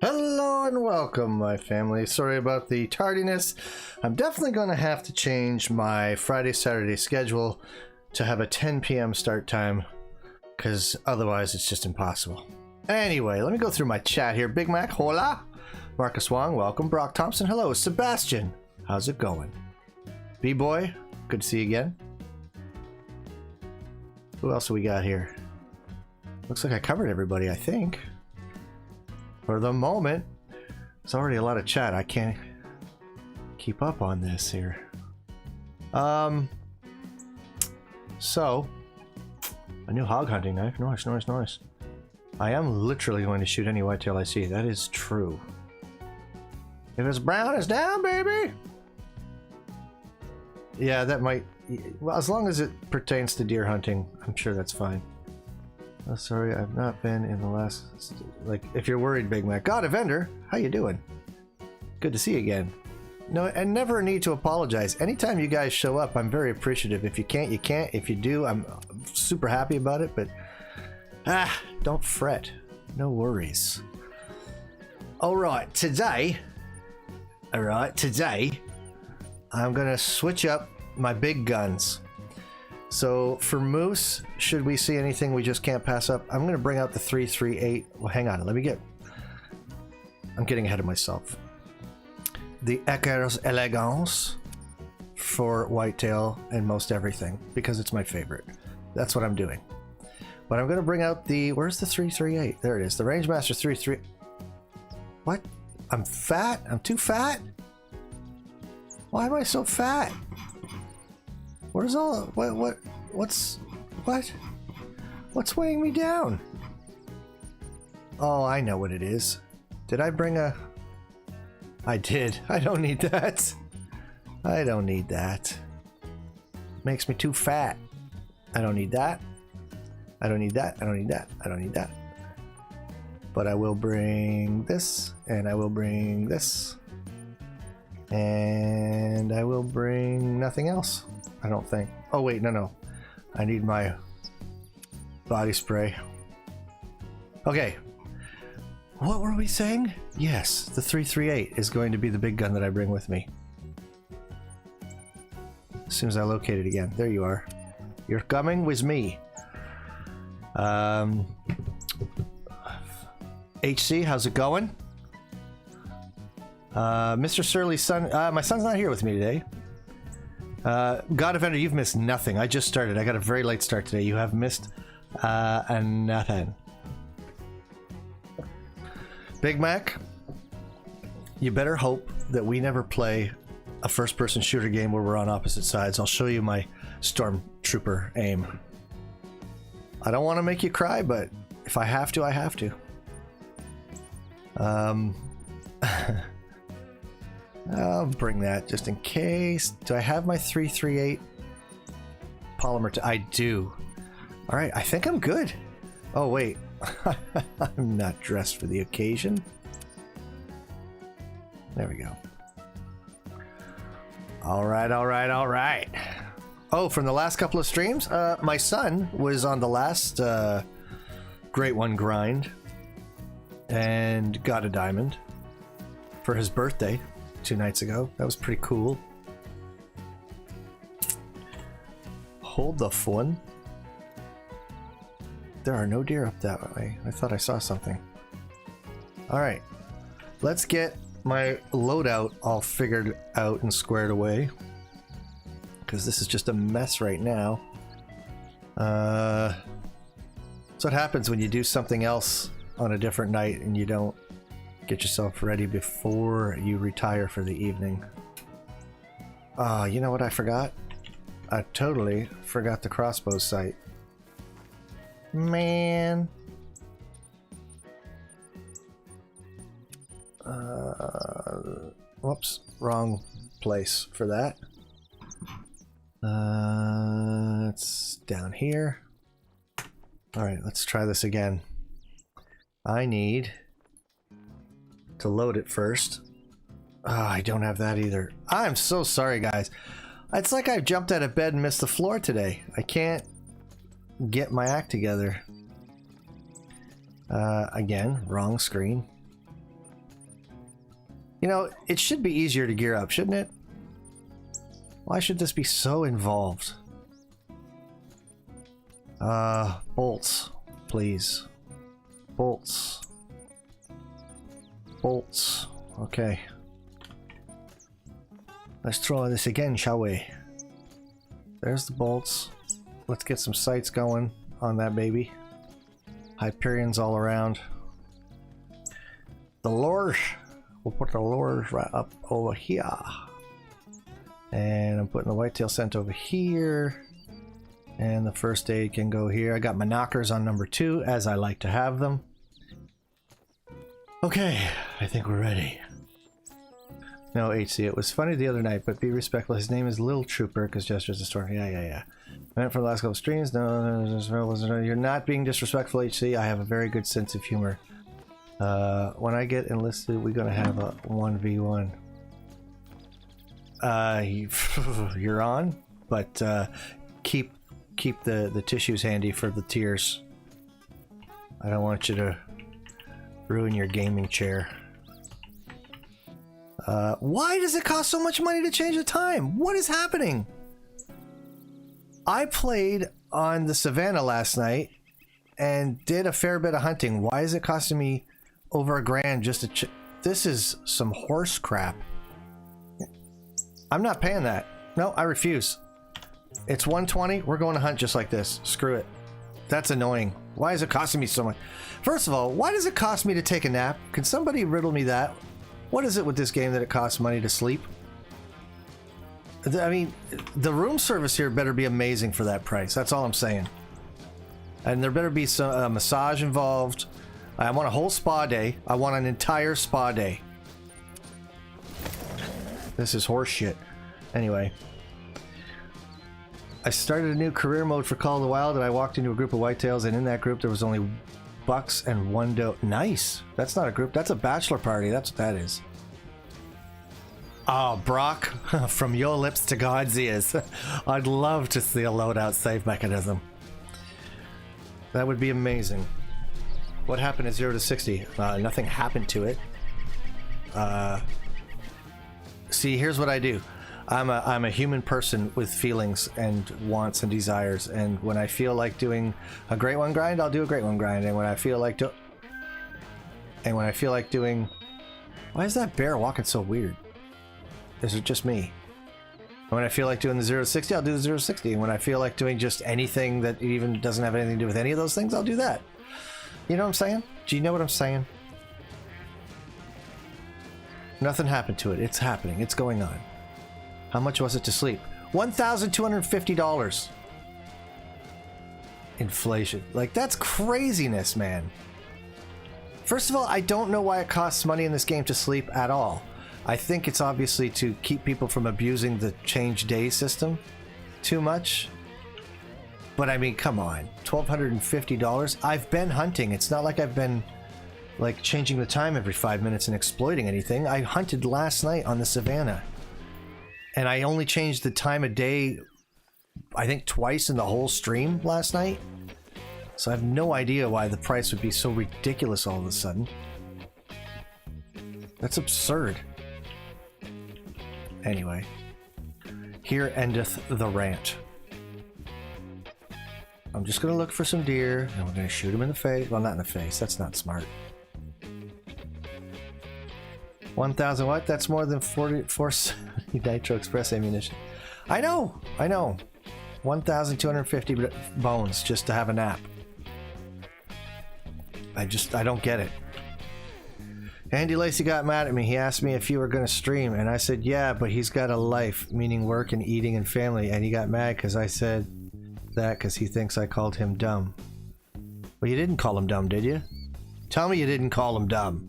Hello and welcome, my family. Sorry about the tardiness. I'm definitely going to have to change my Friday-Saturday schedule to have a 10 p.m. start time, because otherwise it's just impossible. Anyway, let me go through my chat here. Big Mac, hola. Marcus Wong, welcome. Brock Thompson, hello. Sebastian, how's it going? B-Boy, good to see you again. Who else do we got here? Looks like I covered everybody, I think. For the moment. There's already a lot of chat. I can't keep up on this here. So, a new hog hunting knife. Nice, nice, nice. I am literally going to shoot any whitetail I see. That is true. If it's brown, it's down, baby! Yeah, that might... Well, as long as it pertains to deer hunting, I'm sure that's fine. Oh, sorry, I've not been in the last... Like, if you're worried, Big Mac. God, Evander, how you doing? Good to see you again. No, and never a need to apologize. Anytime you guys show up, I'm very appreciative. If you can't, you can't. If you do, I'm super happy about it, but... don't fret. No worries. Alright, today... I'm gonna switch up my big guns. So for moose, should we see anything we just can't pass up, I'm going to bring out the 338. Well, hang on, let me get... I'm getting ahead of myself. The Eckers Elegance for whitetail and most everything, because it's my favorite. That's what I'm doing. But I'm going to bring out the... Where's the 338? There it is. The Rangemaster 33... What? I'm fat? I'm too fat? Why am I so fat? What is all... What's weighing me down? Oh, I know what it is. Did I bring a... I did. I don't need that. I don't need that. Makes me too fat. I don't need that. I don't need that. I don't need that. I don't need that. But I will bring this, and I will bring this. And I will bring nothing else. I don't think. Oh wait, no. I need my body spray. Okay. What were we saying? Yes, the 338 is going to be the big gun that I bring with me. As soon as I locate it again. There you are. You're coming with me. HC, how's it going? Mr. Surly's son, my son's not here with me today. God Offender, you've missed nothing. I just started. I got a very late start today. You have missed nothing. Big Mac, you better hope that we never play a first-person shooter game where we're on opposite sides. I'll show you my Stormtrooper aim. I don't want to make you cry, but if I have to, I have to. I'll bring that just in case. Do I have my 338 polymer? I do. All right, I think I'm good. Oh wait, I'm not dressed for the occasion. There we go. All right. Oh, from the last couple of streams, my son was on the last Great One grind and got a diamond for his birthday 2 nights ago. That was pretty cool. Hold the phone. There are no deer up that way. I thought I saw something. Alright. Let's get my loadout all figured out and squared away, because this is just a mess right now. That's what happens when you do something else on a different night and you don't get yourself ready before you retire for the evening. You know what I forgot? I totally forgot the crossbow sight. Man. Whoops, wrong place for that. It's down here. Alright, let's try this again. I need to load it first. I don't have that either. I'm so sorry, guys. It's like I jumped out of bed and missed the floor today. I can't get my act together. Again, wrong screen. You know, it should be easier to gear up, shouldn't it? Why should this be so involved? Bolts, please. Bolts. Bolts. Okay. Let's try this again, shall we? There's the bolts. Let's get some sights going on that baby. Hyperions all around. The lures. We'll put the lures right up over here. And I'm putting the whitetail scent over here. And the first aid can go here. I got my knockers on number 2, as I like to have them. Okay, I think we're ready. No, HC, it was funny the other night, but be respectful. His name is Lil Trooper, because Jester's a storm. Yeah. Went for the last couple streams. No, you're not being disrespectful, HC. I have a very good sense of humor. When I get enlisted, we're gonna have a 1v1. You're on, but keep the tissues handy for the tears. I don't want you to ruin your gaming chair. Why does it cost so much money to change the time? What is happening? I played on the Savannah last night and did a fair bit of hunting. Why is it costing me over $1,000 just to this is some horse crap. I'm not paying that. No, I refuse. It's 120. We're going to hunt just like this. Screw it. That's annoying. Why is it costing me so much? First of all, why does it cost me to take a nap? Can somebody riddle me that? What is it with this game that it costs money to sleep? I mean, the room service here better be amazing for that price. That's all I'm saying. And there better be some massage involved. I want a whole spa day. I want an entire spa day. This is horse shit. Anyway. I started a new career mode for Call of the Wild, and I walked into a group of whitetails, and in that group there was only bucks and 1 doe. Nice. That's not a group. That's a bachelor party. That's what that is. Oh, Brock, from your lips to God's ears. I'd love to see a loadout save mechanism. That would be amazing. What happened at 0 to 60? Nothing happened to it. See, here's what I do. I'm a human person with feelings and wants and desires, and when I feel like doing a great one grind, I'll do a great one grind, and when I feel like doing... Why is that bear walking so weird? Is it just me? When I feel like doing the 0 to 60, I'll do the 0 to 60, and when I feel like doing just anything that even doesn't have anything to do with any of those things, I'll do that. You know what I'm saying? Do you know what I'm saying? Nothing happened to it. It's happening. It's going on. How much was it to sleep? $1,250. Inflation. Like, that's craziness, man. First of all, I don't know why it costs money in this game to sleep at all. I think it's obviously to keep people from abusing the change day system too much. But I mean, come on. $1,250? I've been hunting. It's not like I've been, like, changing the time every 5 minutes and exploiting anything. I hunted last night on the Savannah. And I only changed the time of day, I think, twice in the whole stream last night. So I have no idea why the price would be so ridiculous all of a sudden. That's absurd. Anyway. Here endeth the rant. I'm just going to look for some deer, and we're going to shoot them in the face. Well, not in the face. That's not smart. 1,000 what? That's more than 470 Nitro Express ammunition. I know. 1,250 bones just to have a nap. I don't get it. Andy Lacey got mad at me. He asked me if you were going to stream, and I said, yeah, but he's got a life, meaning work and eating and family, and he got mad because I said that because he thinks I called him dumb. Well, you didn't call him dumb, did you? Tell me you didn't call him dumb.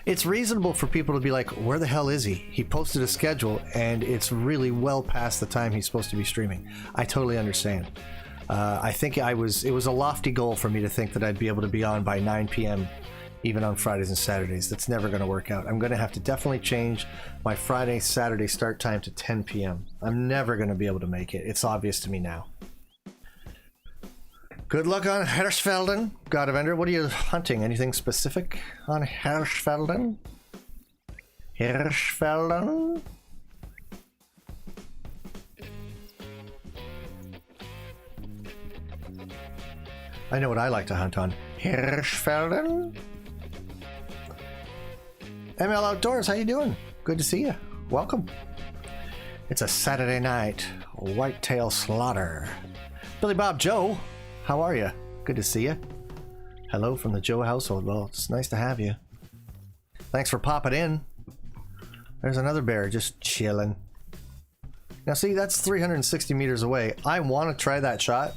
It's reasonable for people to be like, where the hell is he? He posted a schedule and it's really well past the time he's supposed to be streaming. I totally understand. I think it was a lofty goal for me to think that I'd be able to be on by 9 p.m. even on Fridays and Saturdays. That's never going to work out. I'm going to have to definitely change my Friday, Saturday start time to 10 p.m. I'm never going to be able to make it. It's obvious to me now. Good luck on Hirschfelden, God of Ender. What are you hunting? Anything specific on Hirschfelden? Hirschfelden? I know what I like to hunt on. Hirschfelden? ML Outdoors, how you doing? Good to see you. Welcome. It's a Saturday night. Whitetail slaughter. Billy Bob Joe, how are you? Good to see you. Hello from the Joe household. Well, it's nice to have you. Thanks for popping in. There's another bear just chilling. Now see, that's 360 meters away. I want to try that shot.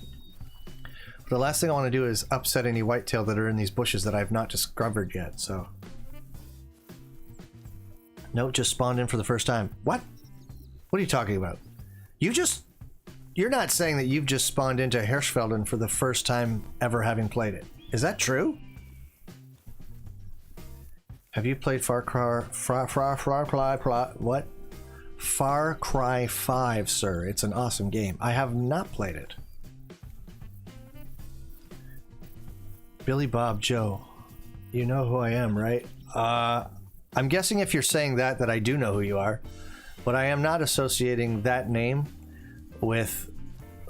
But the last thing I want to do is upset any whitetail that are in these bushes that I've not discovered yet, so. Nope, just spawned in for the first time. What? What are you talking about? You're not saying that you've just spawned into Hirschfelden for the first time ever having played it. Is that true? Have you played Far Cry what? Far Cry 5, sir. It's an awesome game. I have not played it. Billy Bob Joe. You know who I am, right? I'm guessing if you're saying that I do know who you are, but I am not associating that name with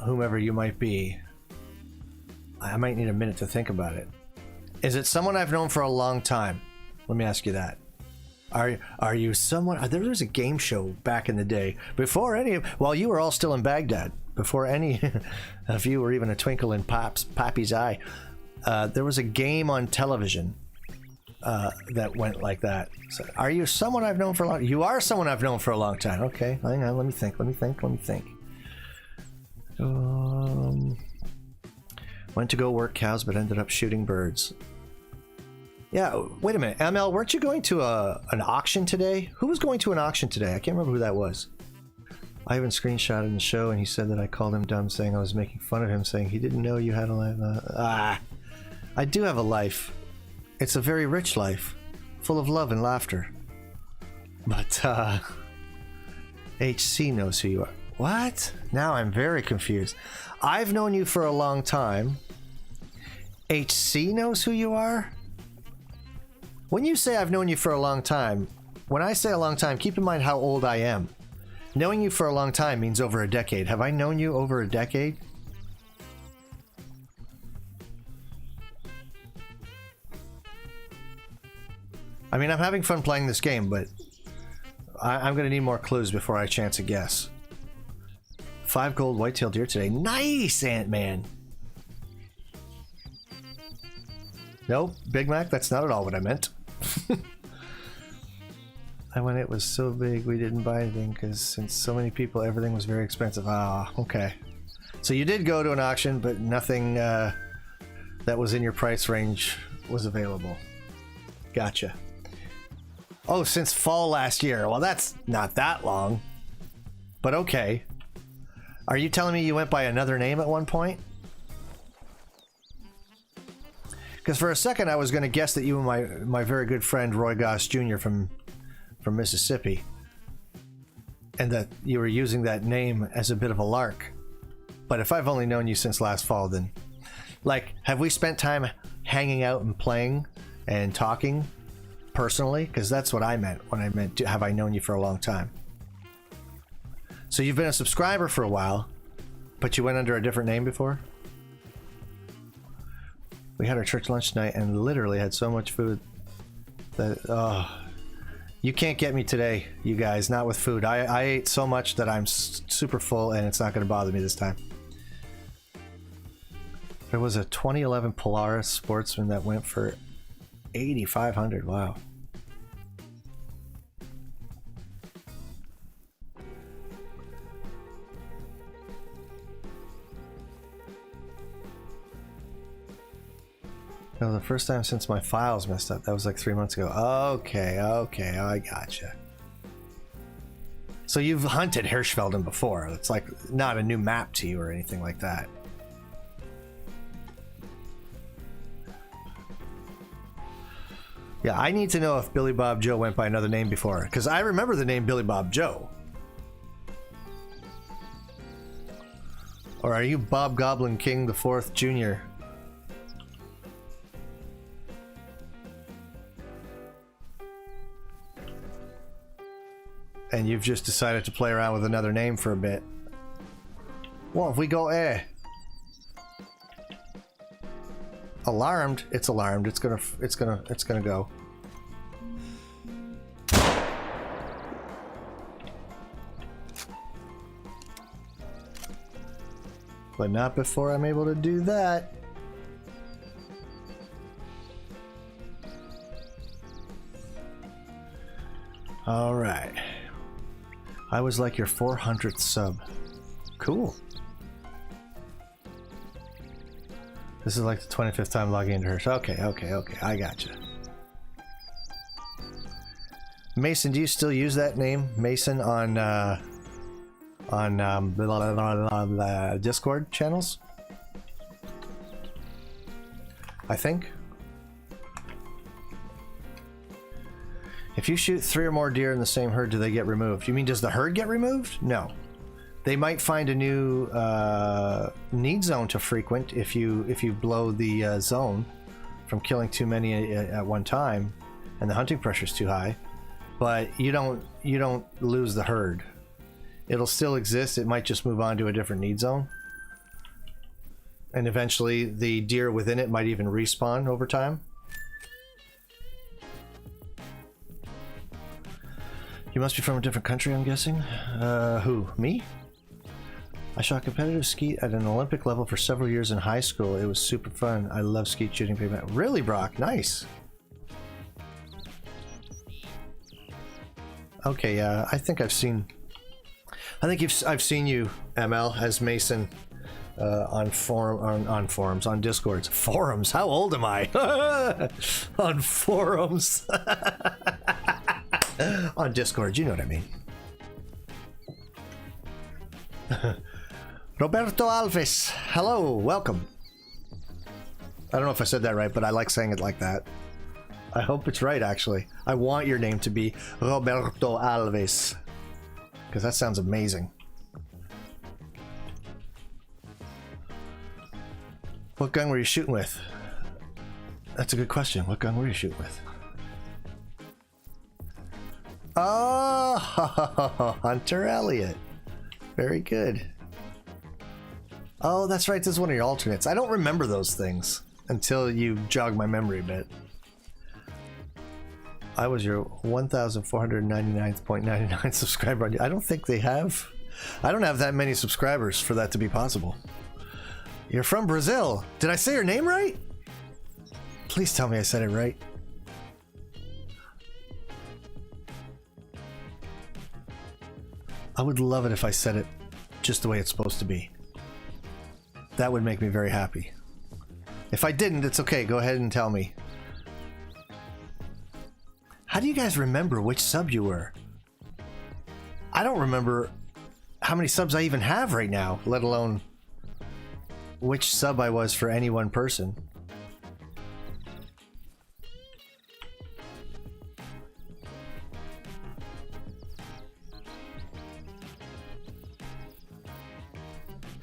whomever you might be. I might need a minute to think about it. Is it someone I've known for a long time? Let me ask you that. Are you someone? There was a game show back in the day before while you were all still in Baghdad, before any of you were even a twinkle in Pappy's eye. There was a game on television that went like that. So, are you someone I've known for a long time? You are someone I've known for a long time. Okay, hang on. Let me think. Went to go work cows, but ended up shooting birds. Yeah, wait a minute. ML, weren't you going to an auction today? Who was going to an auction today? I can't remember who that was. I even screenshotted in the show, and he said that I called him dumb, saying I was making fun of him, saying he didn't know you had a life. I do have a life. It's a very rich life, full of love and laughter. But, HC knows who you are. What? Now I'm very confused. I've known you for a long time. HC knows who you are? When you say I've known you for a long time, when I say a long time, keep in mind how old I am. Knowing you for a long time means over a decade. Have I known you over a decade? I mean, I'm having fun playing this game, but I'm going to need more clues before I chance a guess. 5 gold whitetail deer today. Nice, Ant-Man. Nope, Big Mac, that's not at all what I meant. And when it was so big, we didn't buy anything because since so many people, everything was very expensive. Ah, okay. So you did go to an auction, but nothing that was in your price range was available. Gotcha. Oh, since fall last year. Well, that's not that long. But okay. Are you telling me you went by another name at one point? Because for a second I was going to guess that you were my very good friend Roy Goss Jr. from Mississippi. And that you were using that name as a bit of a lark. But if I've only known you since last fall, then... Like, have we spent time hanging out and playing and talking personally? Because that's what I meant when I meant, have I known you for a long time? So you've been a subscriber for a while, but you went under a different name before? We had our church lunch tonight and literally had so much food that, you can't get me today, you guys, not with food. I ate so much that I'm super full and it's not going to bother me this time. There was a 2011 Polaris Sportsman that went for $8,500. Wow. No, the first time since my files messed up. That was like 3 months ago. Okay, I gotcha. So you've hunted Hirschfelden before. It's like not a new map to you or anything like that. Yeah, I need to know if Billy Bob Joe went by another name before, because I remember the name Billy Bob Joe. Or are you Bob Goblin King the 4th Jr.? and you've just decided to play around with another name for a bit. What if we go alarmed? It's alarmed. It's gonna go. But not before I'm able to do that. All right. I was like your 400th sub. Cool. This is like the 25th time logging into hers. Okay. I gotcha. Mason, do you still use that name, Mason, on Discord channels? I think. If you shoot 3 or more deer in the same herd, do they get removed? You mean, does the herd get removed? No. They might find a new need zone to frequent if you blow the zone from killing too many at one time, and the hunting pressure is too high. But you don't lose the herd. It'll still exist. It might just move on to a different need zone, and eventually the deer within it might even respawn over time. You must be from a different country, I'm guessing. Who? Me? I shot competitive skeet at an Olympic level for several years in high school. It was super fun. I love skeet shooting. Really, Brock? Nice. Okay, I think I've seen you, ML, as Mason on forums, on Discords. Forums? How old am I? On forums. On Discord, you know what I mean. Roberto Alves, hello, welcome. I don't know if I said that right, but I like saying it like that. I hope it's right, actually. I want your name to be Roberto Alves, because that sounds amazing. What gun were you shooting with? That's a good question. What gun were you shooting with? Oh, Hunter Elliott. Very good. Oh, that's right. This is one of your alternates. I don't remember those things until you jog my memory a bit. I was your 1,499.99 subscriber. I don't think they have. I don't have that many subscribers for that to be possible. You're from Brazil. Did I say your name right? Please tell me I said it right. I would love it if I said it just the way it's supposed to be. That would make me very happy. If I didn't, it's okay. Go ahead and tell me. How do you guys remember which sub you were? I don't remember how many subs I even have right now, let alone which sub I was for any one person.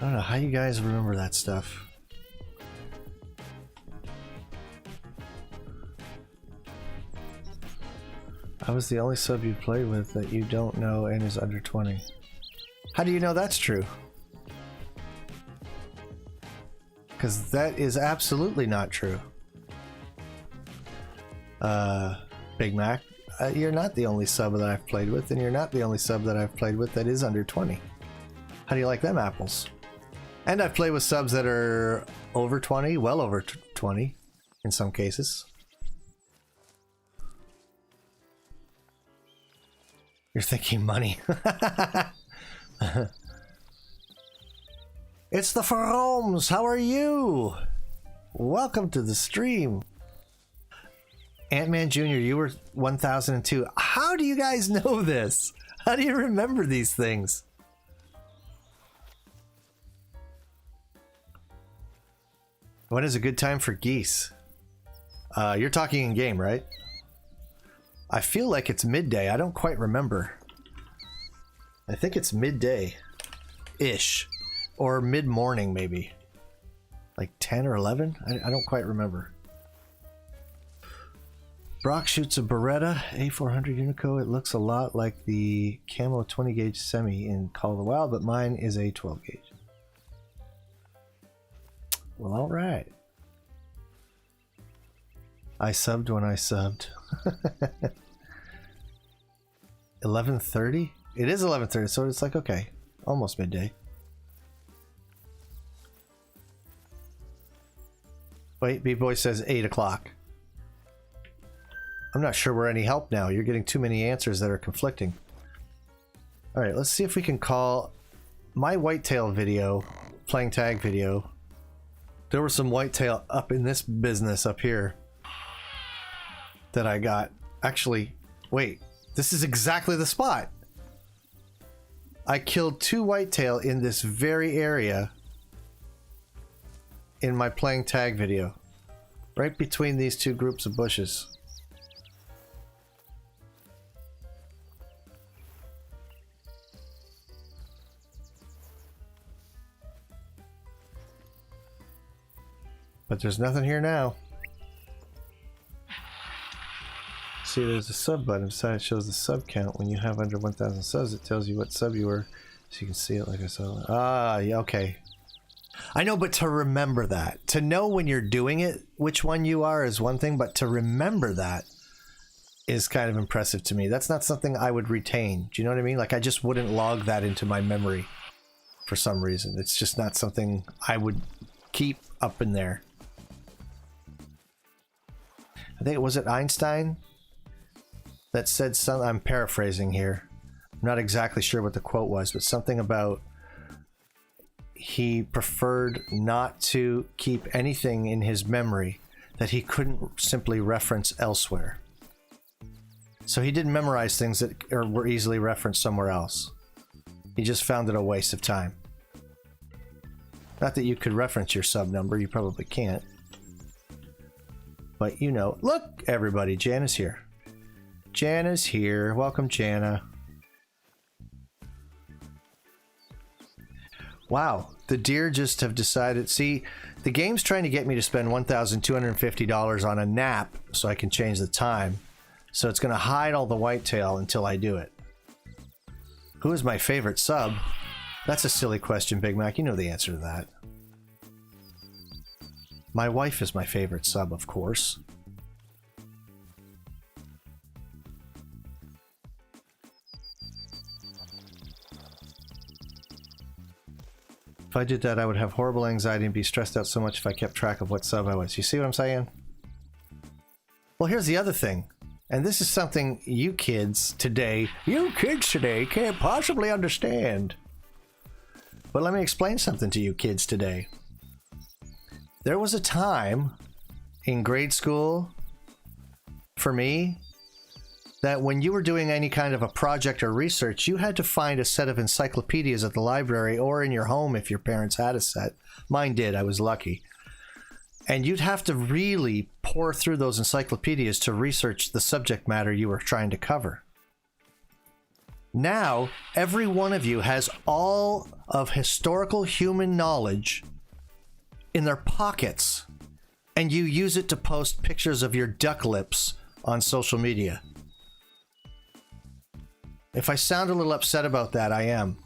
I don't know how you guys remember that stuff. I was the only sub you played with that you don't know and is under 20. How do you know that's true? Because that is absolutely not true. Big Mac, you're not the only sub that I've played with, and you're not the only sub that I've played with that is under 20. How do you like them apples? And I've played with subs that are over 20, well over 20 in some cases. You're thinking money. It's the Froms. How are you? Welcome to the stream. Ant-Man Jr., you were 1002. How do you guys know this? How do you remember these things? When is a good time for geese? You're talking in game, right? I feel like it's midday. I don't quite remember. I think it's midday-ish. Or mid-morning, maybe. Like 10 or 11? I don't quite remember. Brock shoots a Beretta A400 Unico. It looks a lot like the camo 20 gauge semi in Call of the Wild, but mine is a 12 gauge. Well, all right. I subbed when I subbed. 11:30? It is 11:30, so it's like, okay, almost midday. Wait, B-Boy says 8 o'clock. I'm not sure we're any help now. You're getting too many answers that are conflicting. All right, let's see if we can call my whitetail video, playing tag video. There was some whitetail up in this business up here that I got. Actually, wait, this is exactly the spot. I killed 2 whitetail in this very area in my playing tag video, right between these 2 groups of bushes. But there's nothing here now. See, there's a sub button beside it. Shows the sub count. When you have under 1,000 subs, it tells you what sub you were, so you can see it like I saw. Ah, yeah, okay. I know, but to remember that, to know when you're doing it, which one you are is one thing, but to remember that is kind of impressive to me. That's not something I would retain. Do you know what I mean? Like, I just wouldn't log that into my memory for some reason. It's just not something I would keep up in there. I think, was it Einstein that said some, I'm paraphrasing here. I'm not exactly sure what the quote was, but something about he preferred not to keep anything in his memory that he couldn't simply reference elsewhere. So he didn't memorize things that were easily referenced somewhere else. He just found it a waste of time. Not that you could reference your sub number, you probably can't. But you know, look, everybody, Jana's here. Jana's here. Welcome, Jana. Wow, the deer just have decided. See, the game's trying to get me to spend $1,250 on a nap so I can change the time. So it's going to hide all the whitetail until I do it. Who is my favorite sub? That's a silly question, Big Mac. You know the answer to that. My wife is my favorite sub, of course. If I did that, I would have horrible anxiety and be stressed out so much if I kept track of what sub I was. You see what I'm saying? Well, here's the other thing. And this is something you kids today can't possibly understand. But let me explain something to you kids today. There was a time in grade school for me that when you were doing any kind of a project or research, you had to find a set of encyclopedias at the library or in your home if your parents had a set. Mine did. I was lucky. And you'd have to really pour through those encyclopedias to research the subject matter you were trying to cover. Now, every one of you has all of historical human knowledge in their pockets, and you use it to post pictures of your duck lips on social media. If I sound a little upset about that, I am.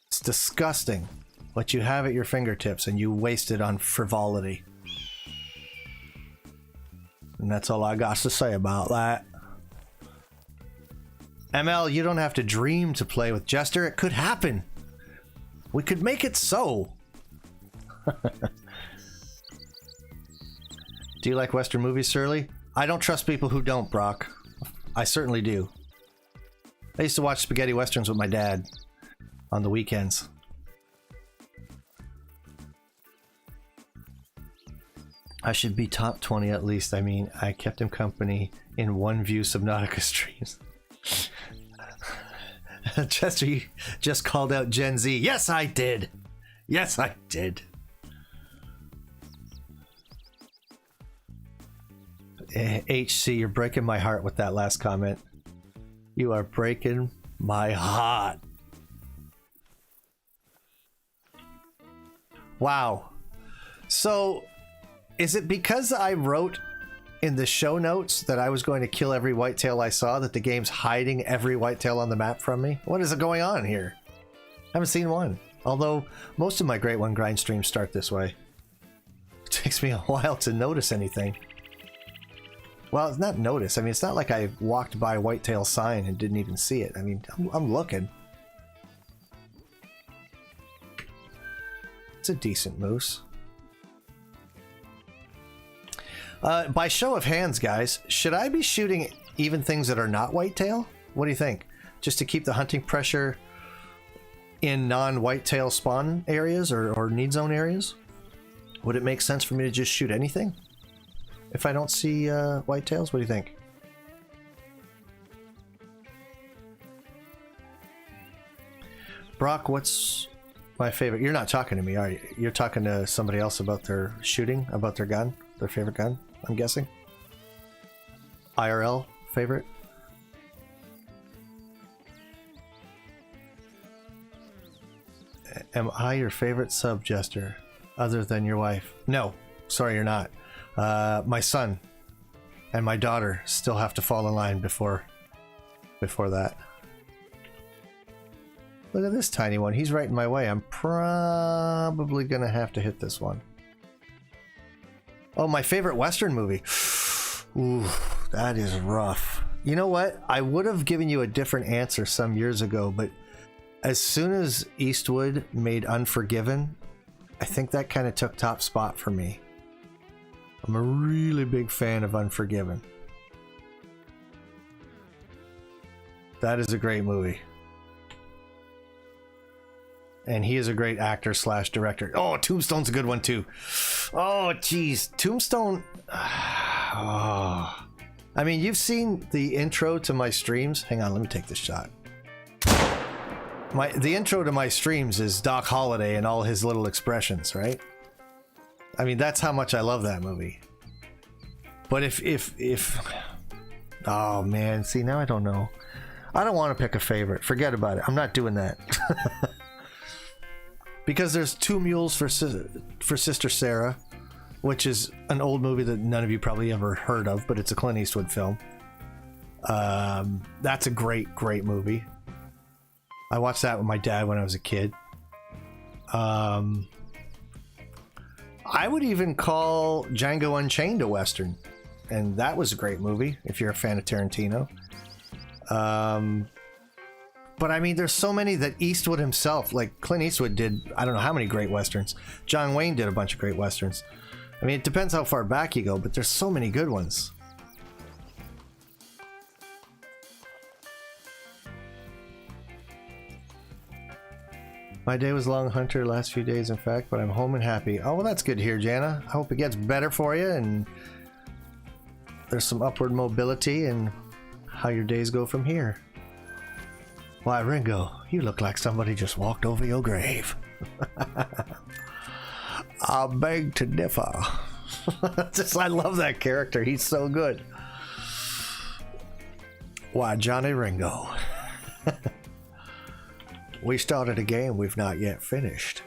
It's disgusting what you have at your fingertips and you waste it on frivolity. And that's all I got to say about that. ML, you don't have to dream to play with Jester. It could happen. We could make it so. Do you like Western movies, Surly? I don't trust people who don't, Brock. I certainly do. I used to watch spaghetti westerns with my dad on the weekends. I should be top 20 at least. I mean, I kept him company in one view Subnautica streams. Chester, you just called out Gen Z. Yes, I did. Yes, I did. HC, you're breaking my heart with that last comment. You are breaking my heart. Wow. So, is it because I wrote in the show notes that I was going to kill every whitetail I saw, that the game's hiding every whitetail on the map from me? What is going on here? I haven't seen one. Although most of my Great One Grind streams start this way. It takes me a while to notice anything. Well, it's not notice. I mean, it's not like I walked by whitetail sign and didn't even see it. I mean, I'm looking. It's a decent moose. By show of hands, guys, should I be shooting even things that are not whitetail? What do you think? Just to keep the hunting pressure in non-whitetail spawn areas or need zone areas? Would it make sense for me to just shoot anything if I don't see whitetails? What do you think? Brock, what's my favorite? You're not talking to me, are you? You're talking to somebody else about their shooting, about their gun, their favorite gun, I'm guessing. IRL favorite? Am I your favorite sub, Jester, other than your wife? No, sorry, you're not. My son and my daughter still have to fall in line before that. Look at this tiny one. He's right in my way. I'm probably gonna have to hit this one. Oh, my favorite Western movie. Ooh, that is rough. You know what? I would have given you a different answer some years ago, but as soon as Eastwood made Unforgiven, I think that kind of took top spot for me. I'm a really big fan of Unforgiven. That is a great movie. And he is a great actor / director. Oh, Tombstone's a good one too. Oh, geez. Tombstone. Oh. I mean, you've seen the intro to my streams. Hang on, let me take this shot. The intro to my streams is Doc Holliday and all his little expressions, right? I mean, that's how much I love that movie. But if oh man, see, now I don't know. I don't want to pick a favorite. Forget about it. I'm not doing that. Because there's Two Mules for Sister Sarah, which is an old movie that none of you probably ever heard of, but it's a Clint Eastwood film. That's a great movie. I watched that with my dad when I was a kid. I would even call Django Unchained a Western, and that was a great movie if you're a fan of Tarantino. But I mean, there's so many that Eastwood himself, like Clint Eastwood did, I don't know how many great Westerns. John Wayne did a bunch of great Westerns. I mean, it depends how far back you go, but there's so many good ones. My day was long, Hunter, last few days, in fact, but I'm home and happy. Oh, well, that's good to hear, Jana. I hope it gets better for you, and there's some upward mobility in how your days go from here. Why, Ringo, you look like somebody just walked over your grave. I beg to differ. I love that character. He's so good. Why, Johnny Ringo. We started a game we've not yet finished.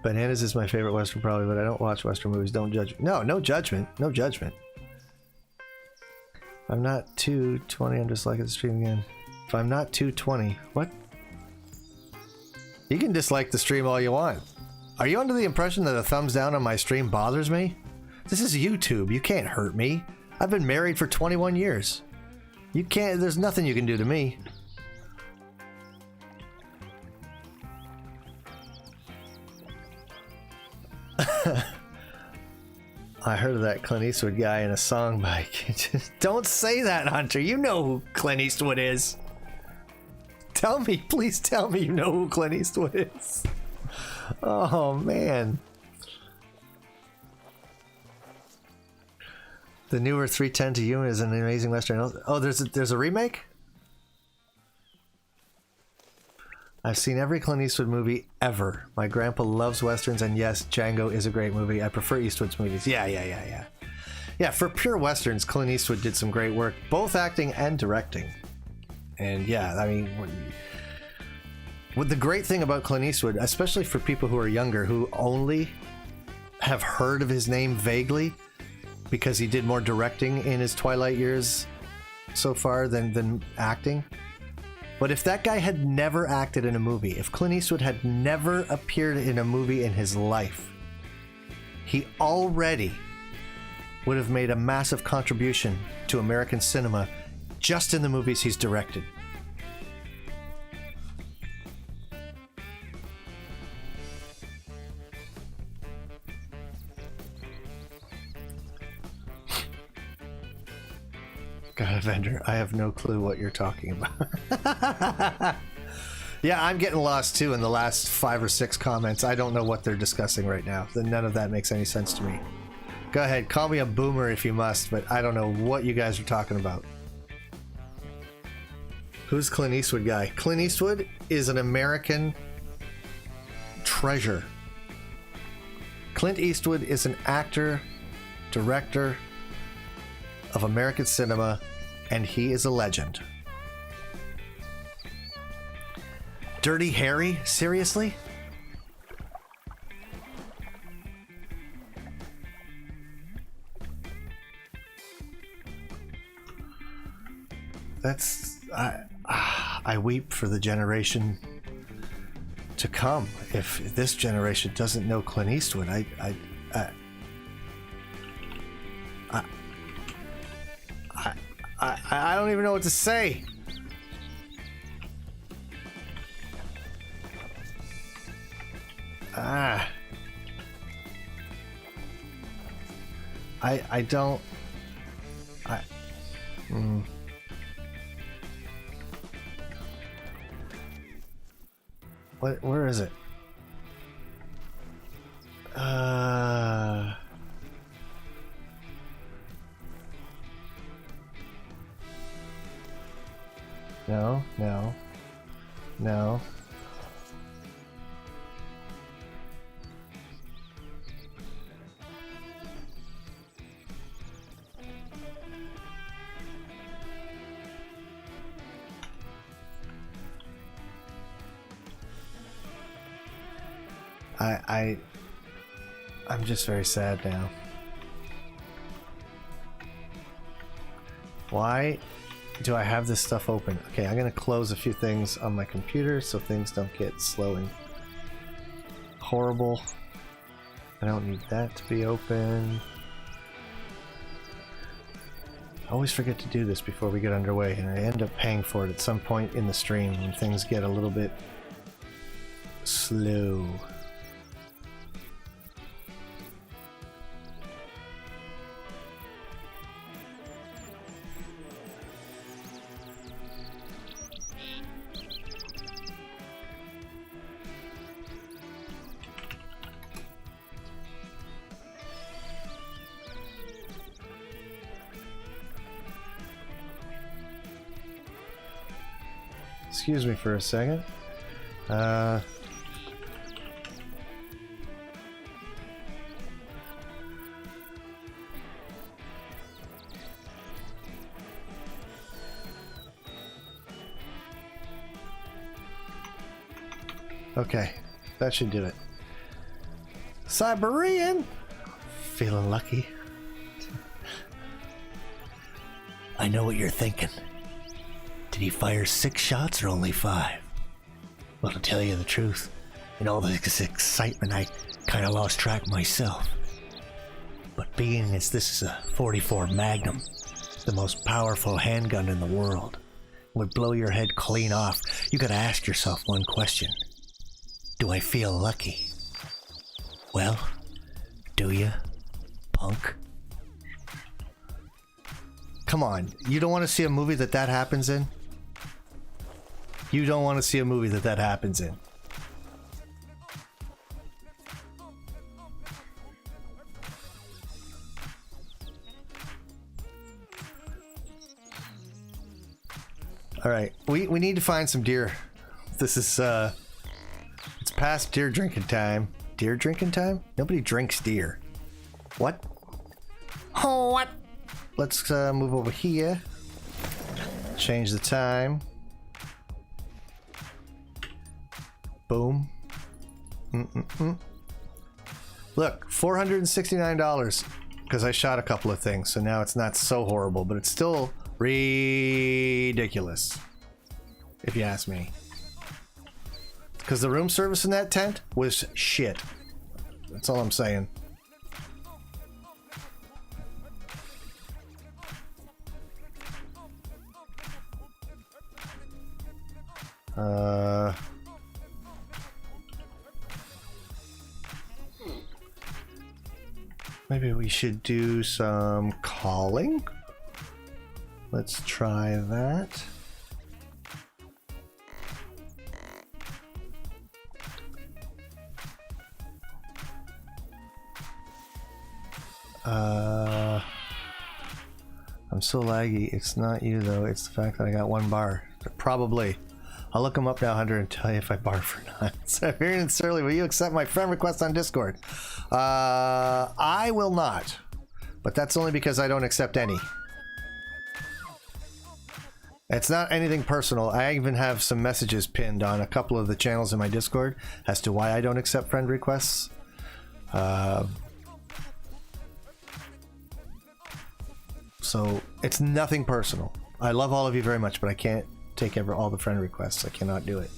Bananas is my favorite Western probably, but I don't watch Western movies. Don't judge me. No judgment. No judgment. I'm not 220. I'm just liking the stream again. If I'm not 220, what? You can dislike the stream all you want. Are you under the impression that a thumbs down on my stream bothers me? This is YouTube. You can't hurt me. I've been married for 21 years. You can't, there's nothing you can do to me. I heard of that Clint Eastwood guy in a song by... Don't say that, Hunter. You know who Clint Eastwood is. Tell me, please tell me you know who Clint Eastwood is. Oh, man. The newer 310 to You is an amazing Western. Oh, there's a remake? I've seen every Clint Eastwood movie ever. My grandpa loves Westerns, and yes, Django is a great movie. I prefer Eastwood's movies. Yeah. Yeah, for pure Westerns, Clint Eastwood did some great work, both acting and directing. And yeah, I mean, What the great thing about Clint Eastwood, especially for people who are younger, who only have heard of his name vaguely because he did more directing in his twilight years so far than acting. But if that guy had never acted in a movie, if Clint Eastwood had never appeared in a movie in his life, he already would have made a massive contribution to American cinema just in the movies he's directed. God, Vendor, I have no clue what you're talking about. Yeah, I'm getting lost too in the last 5 or 6 comments. I don't know what they're discussing right now. None of that makes any sense to me. Go ahead, call me a boomer if you must, but I don't know what you guys are talking about. Who's Clint Eastwood guy? Clint Eastwood is an American treasure. Clint Eastwood is an actor, director of American cinema, and he is a legend. Dirty Harry? Seriously? That's... I weep for the generation to come. If this generation doesn't know Clint Eastwood, I don't even know what to say. I don't. What? Where is it? No, no, no. I'm just very sad now. Why do I have this stuff open? Okay, I'm gonna close a few things on my computer so things don't get slow and horrible. I don't need that to be open. I always forget to do this before we get underway, and I end up paying for it at some point in the stream when things get a little bit slow. Excuse me for a second. Okay, that should do it. Siberian! Feeling lucky. I know what you're thinking. Did he fire 6 shots or only 5? Well, to tell you the truth, in all this excitement, I kind of lost track myself. But being as this is a 44 Magnum, the most powerful handgun in the world, would blow your head clean off, you gotta ask yourself one question. Do I feel lucky? Well, do you, punk? Come on, you don't want to see a movie that happens in? You don't want to see a movie that happens in. All right, we need to find some deer. This is it's past deer drinking time. Deer drinking time? Nobody drinks deer. What? Oh, what? Let's move over here. Change the time. Boom. Look, $469 because I shot a couple of things, so now it's not so horrible, but it's still ridiculous, if you ask me. Because the room service in that tent was shit. That's all I'm saying. Maybe we should do some calling. Let's try that. I'm so laggy. It's not you though. It's the fact that I got one bar. Probably. I'll look them up now, Hunter, and tell you if I barf or not. So, Siberian Surly, will you accept my friend request on Discord? I will not. But that's only because I don't accept any. It's not anything personal. I even have some messages pinned on a couple of the channels in my Discord as to why I don't accept friend requests. So, it's nothing personal. I love all of you very much, but I can't take all the friend requests. I cannot do it.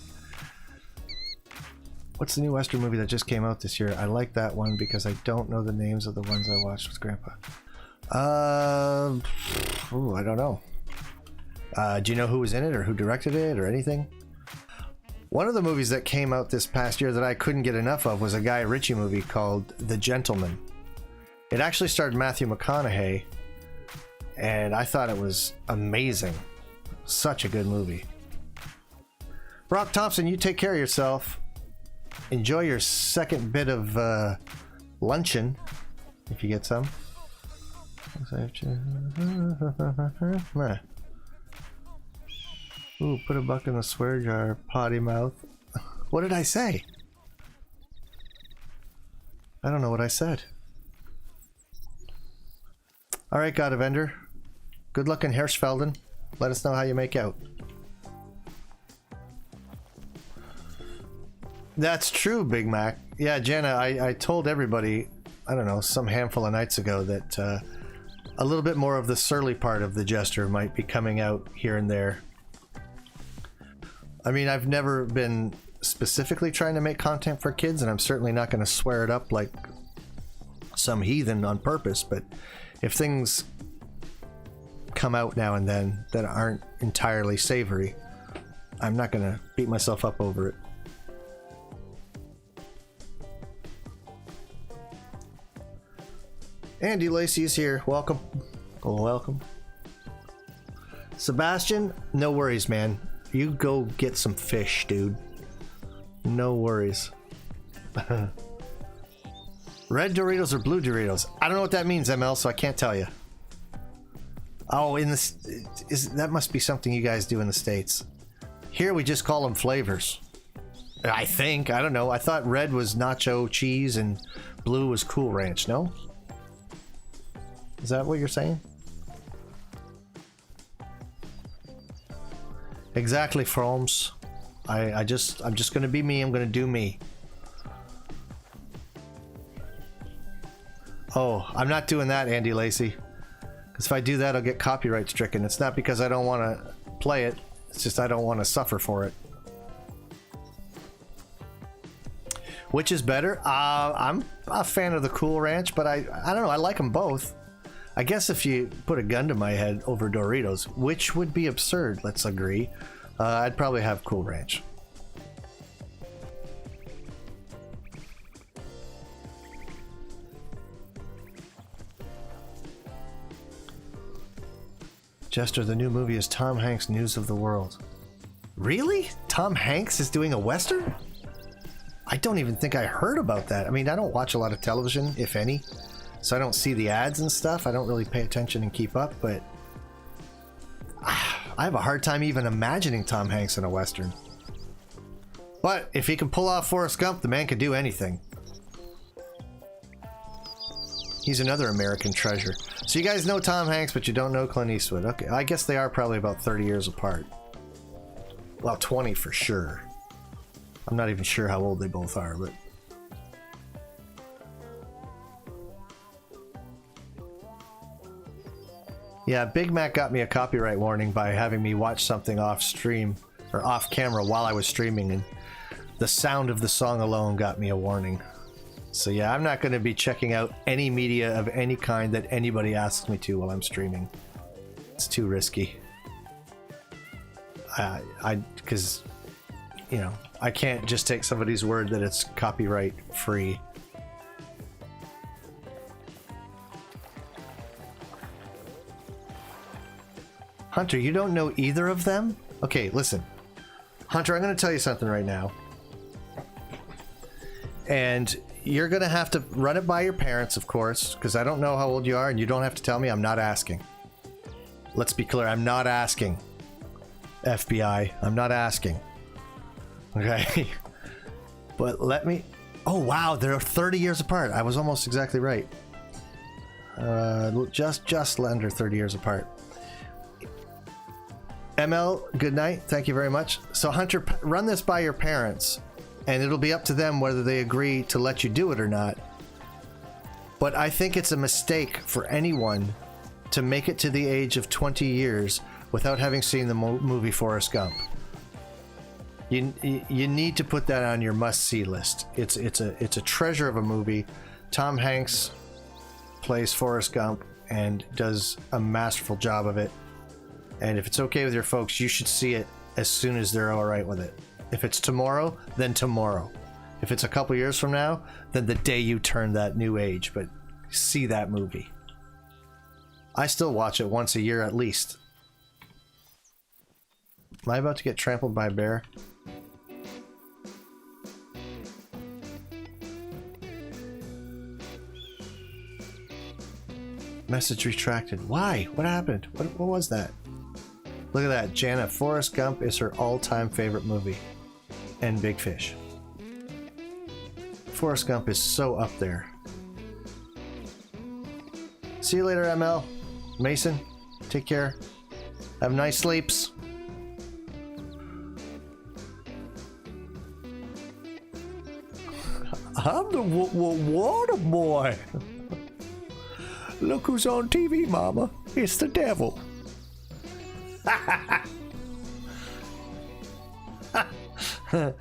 What's the new Western movie that just came out this year? I like that one because I don't know the names of the ones I watched with Grandpa. Ooh, I don't know. Do you know who was in it or who directed it or anything? One of the movies that came out this past year that I couldn't get enough of was a Guy Ritchie movie called The Gentleman. It actually starred Matthew McConaughey, and I thought it was amazing. Such a good movie. Brock Thompson, you take care of yourself. Enjoy your second bit of luncheon, if you get some. Ooh, put a buck in the swear jar, potty mouth. What did I say? I don't know what I said. Alright, God Avenger. Good luck in Hirschfelden. Let us know how you make out. That's true, Big Mac. Yeah, Jenna, I told everybody, I don't know, some handful of nights ago that a little bit more of the surly part of the Jester might be coming out here and there. I mean, I've never been specifically trying to make content for kids, and I'm certainly not going to swear it up like some heathen on purpose, but if things come out now and then that aren't entirely savory, I'm not gonna beat myself up over it. Andy Lacey's here. Welcome. Welcome. Sebastian, no worries, man. You go get some fish, dude. No worries. Red Doritos or blue Doritos? I don't know what that means, ML, so I can't tell you. Oh, that must be something you guys do in the States. Here we just call them flavors. I think. I don't know. I thought red was nacho cheese and blue was Cool Ranch. No? Is that what you're saying? Exactly, Froms. I'm just gonna be me. I'm gonna do me. Oh, I'm not doing that, Andy Lacey. Because if I do that, I'll get copyright stricken. It's not because I don't want to play it. It's just I don't want to suffer for it. Which is better? I'm a fan of the Cool Ranch, but I don't know. I like them both. I guess if you put a gun to my head over Doritos, which would be absurd, let's agree, I'd probably have Cool Ranch. Jester, the new movie is Tom Hanks' News of the World. Really? Tom Hanks is doing a Western? I don't even think I heard about that. I mean, I don't watch a lot of television, if any, so I don't see the ads and stuff. I don't really pay attention and keep up, but I have a hard time even imagining Tom Hanks in a Western. But if he can pull off Forrest Gump, the man can do anything. He's another American treasure. So you guys know Tom Hanks, but you don't know Clint Eastwood. Okay, I guess they are probably about 30 years apart. Well, 20 for sure. I'm not even sure how old they both are, but... Yeah, Big Mac got me a copyright warning by having me watch something off stream, or off camera while I was streaming, and the sound of the song alone got me a warning. So yeah, I'm not going to be checking out any media of any kind that anybody asks me to while I'm streaming. It's too risky. Because, you know, I can't just take somebody's word that it's copyright free. Hunter, you don't know either of them? Okay, listen. Hunter, I'm going to tell you something right now. And you're going to have to run it by your parents, of course, because I don't know how old you are, and you don't have to tell me. I'm not asking. Let's be clear. I'm not asking. FBI. I'm not asking. Okay? But let me... Oh, wow. They're 30 years apart. I was almost exactly right. Just under 30 years apart. ML, good night. Thank you very much. So, Hunter, run this by your parents, and it'll be up to them whether they agree to let you do it or not. But I think it's a mistake for anyone to make it to the age of 20 years without having seen the movie Forrest Gump. You need to put that on your must-see list. It's a treasure of a movie. Tom Hanks plays Forrest Gump and does a masterful job of it. And if it's okay with your folks, you should see it as soon as they're all right with it. If it's tomorrow, then tomorrow. If it's a couple years from now, then the day you turn that new age. But see that movie. I still watch it once a year at least. Am I about to get trampled by a bear? Message retracted. Why? What happened? What was that? Look at that. Jana, Forrest Gump is her all-time favorite movie. And Big Fish. Forrest Gump is so up there. See you later, ML. Mason, take care. Have nice sleeps. I'm the water boy. Look who's on TV, Mama. It's the devil. But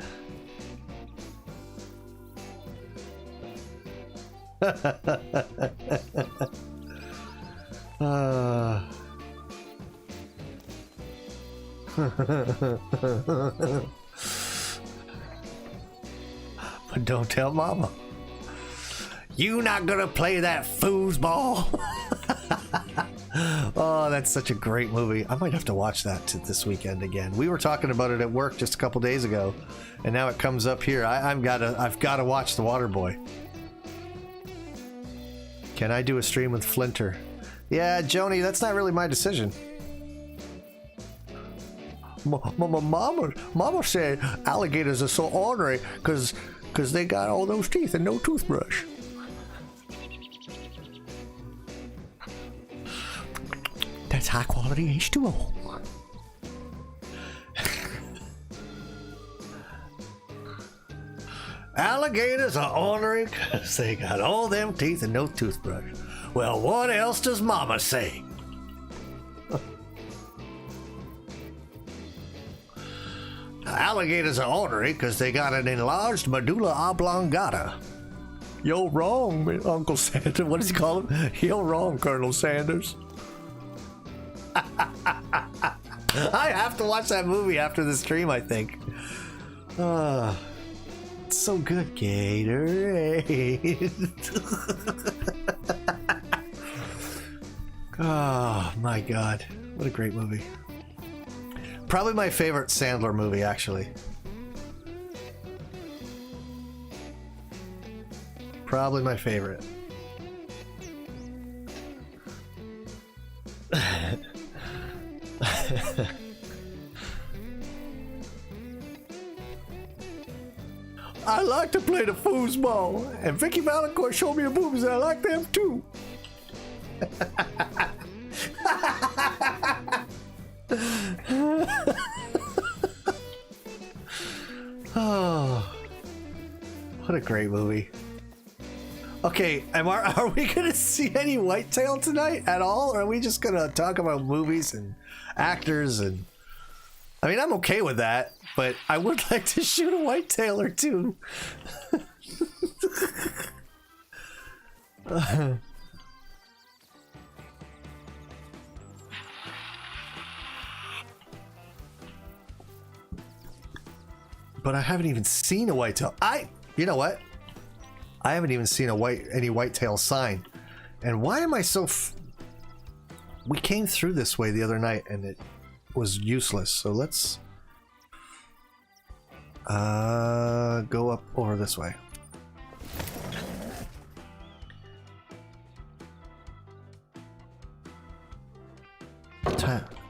don't tell Mama. You not gonna play that foosball? Oh, that's such a great movie. I might have to watch that this weekend again. We were talking about it at work just a couple days ago, and now it comes up here. I've got to watch The Waterboy. Can I do a stream with Flinter? Yeah, Joni, that's not really my decision. Mama said alligators are so ornery because they got all those teeth and no toothbrush. That's high quality H2O. Alligators are ornery because they got all them teeth and no toothbrush. Well, what else does Mama say? Alligators are ornery because they got an enlarged medulla oblongata. You're wrong, Uncle Sanders. What does he call him? You're wrong, Colonel Sanders. I have to watch that movie after the stream, I think. It's so good, Gatorade. Oh my god, what a great movie. Probably my favorite Sandler movie, actually. Probably my favorite. I like to play the foosball, and Vicky Valancourt showed me the boobies, and I like them too. Oh. great movie. Okay, are we gonna see any Whitetail tonight at all? Or are we just gonna talk about movies and actors? And I mean, I'm okay with that, but I would like to shoot a Whitetail or two. But I haven't even seen a whitetail. You know what? I haven't even seen any whitetail sign. And why am I so... We came through this way the other night and it was useless. So let's go up over this way.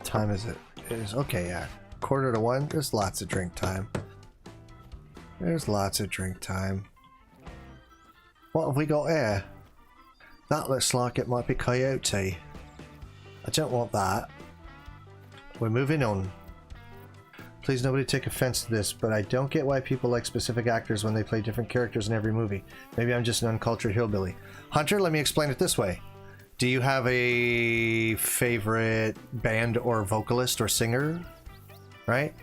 Time is it? It is okay, yeah. 1:45. There's lots of drink time. There's lots of drink time. What have we got here? That looks like it might be coyote. I don't want that. We're moving on. Please nobody take offense to this, but I don't get why people like specific actors when they play different characters in every movie. Maybe I'm just an uncultured hillbilly. Hunter, let me explain it this way. Do you have a favorite band or vocalist or singer? Right?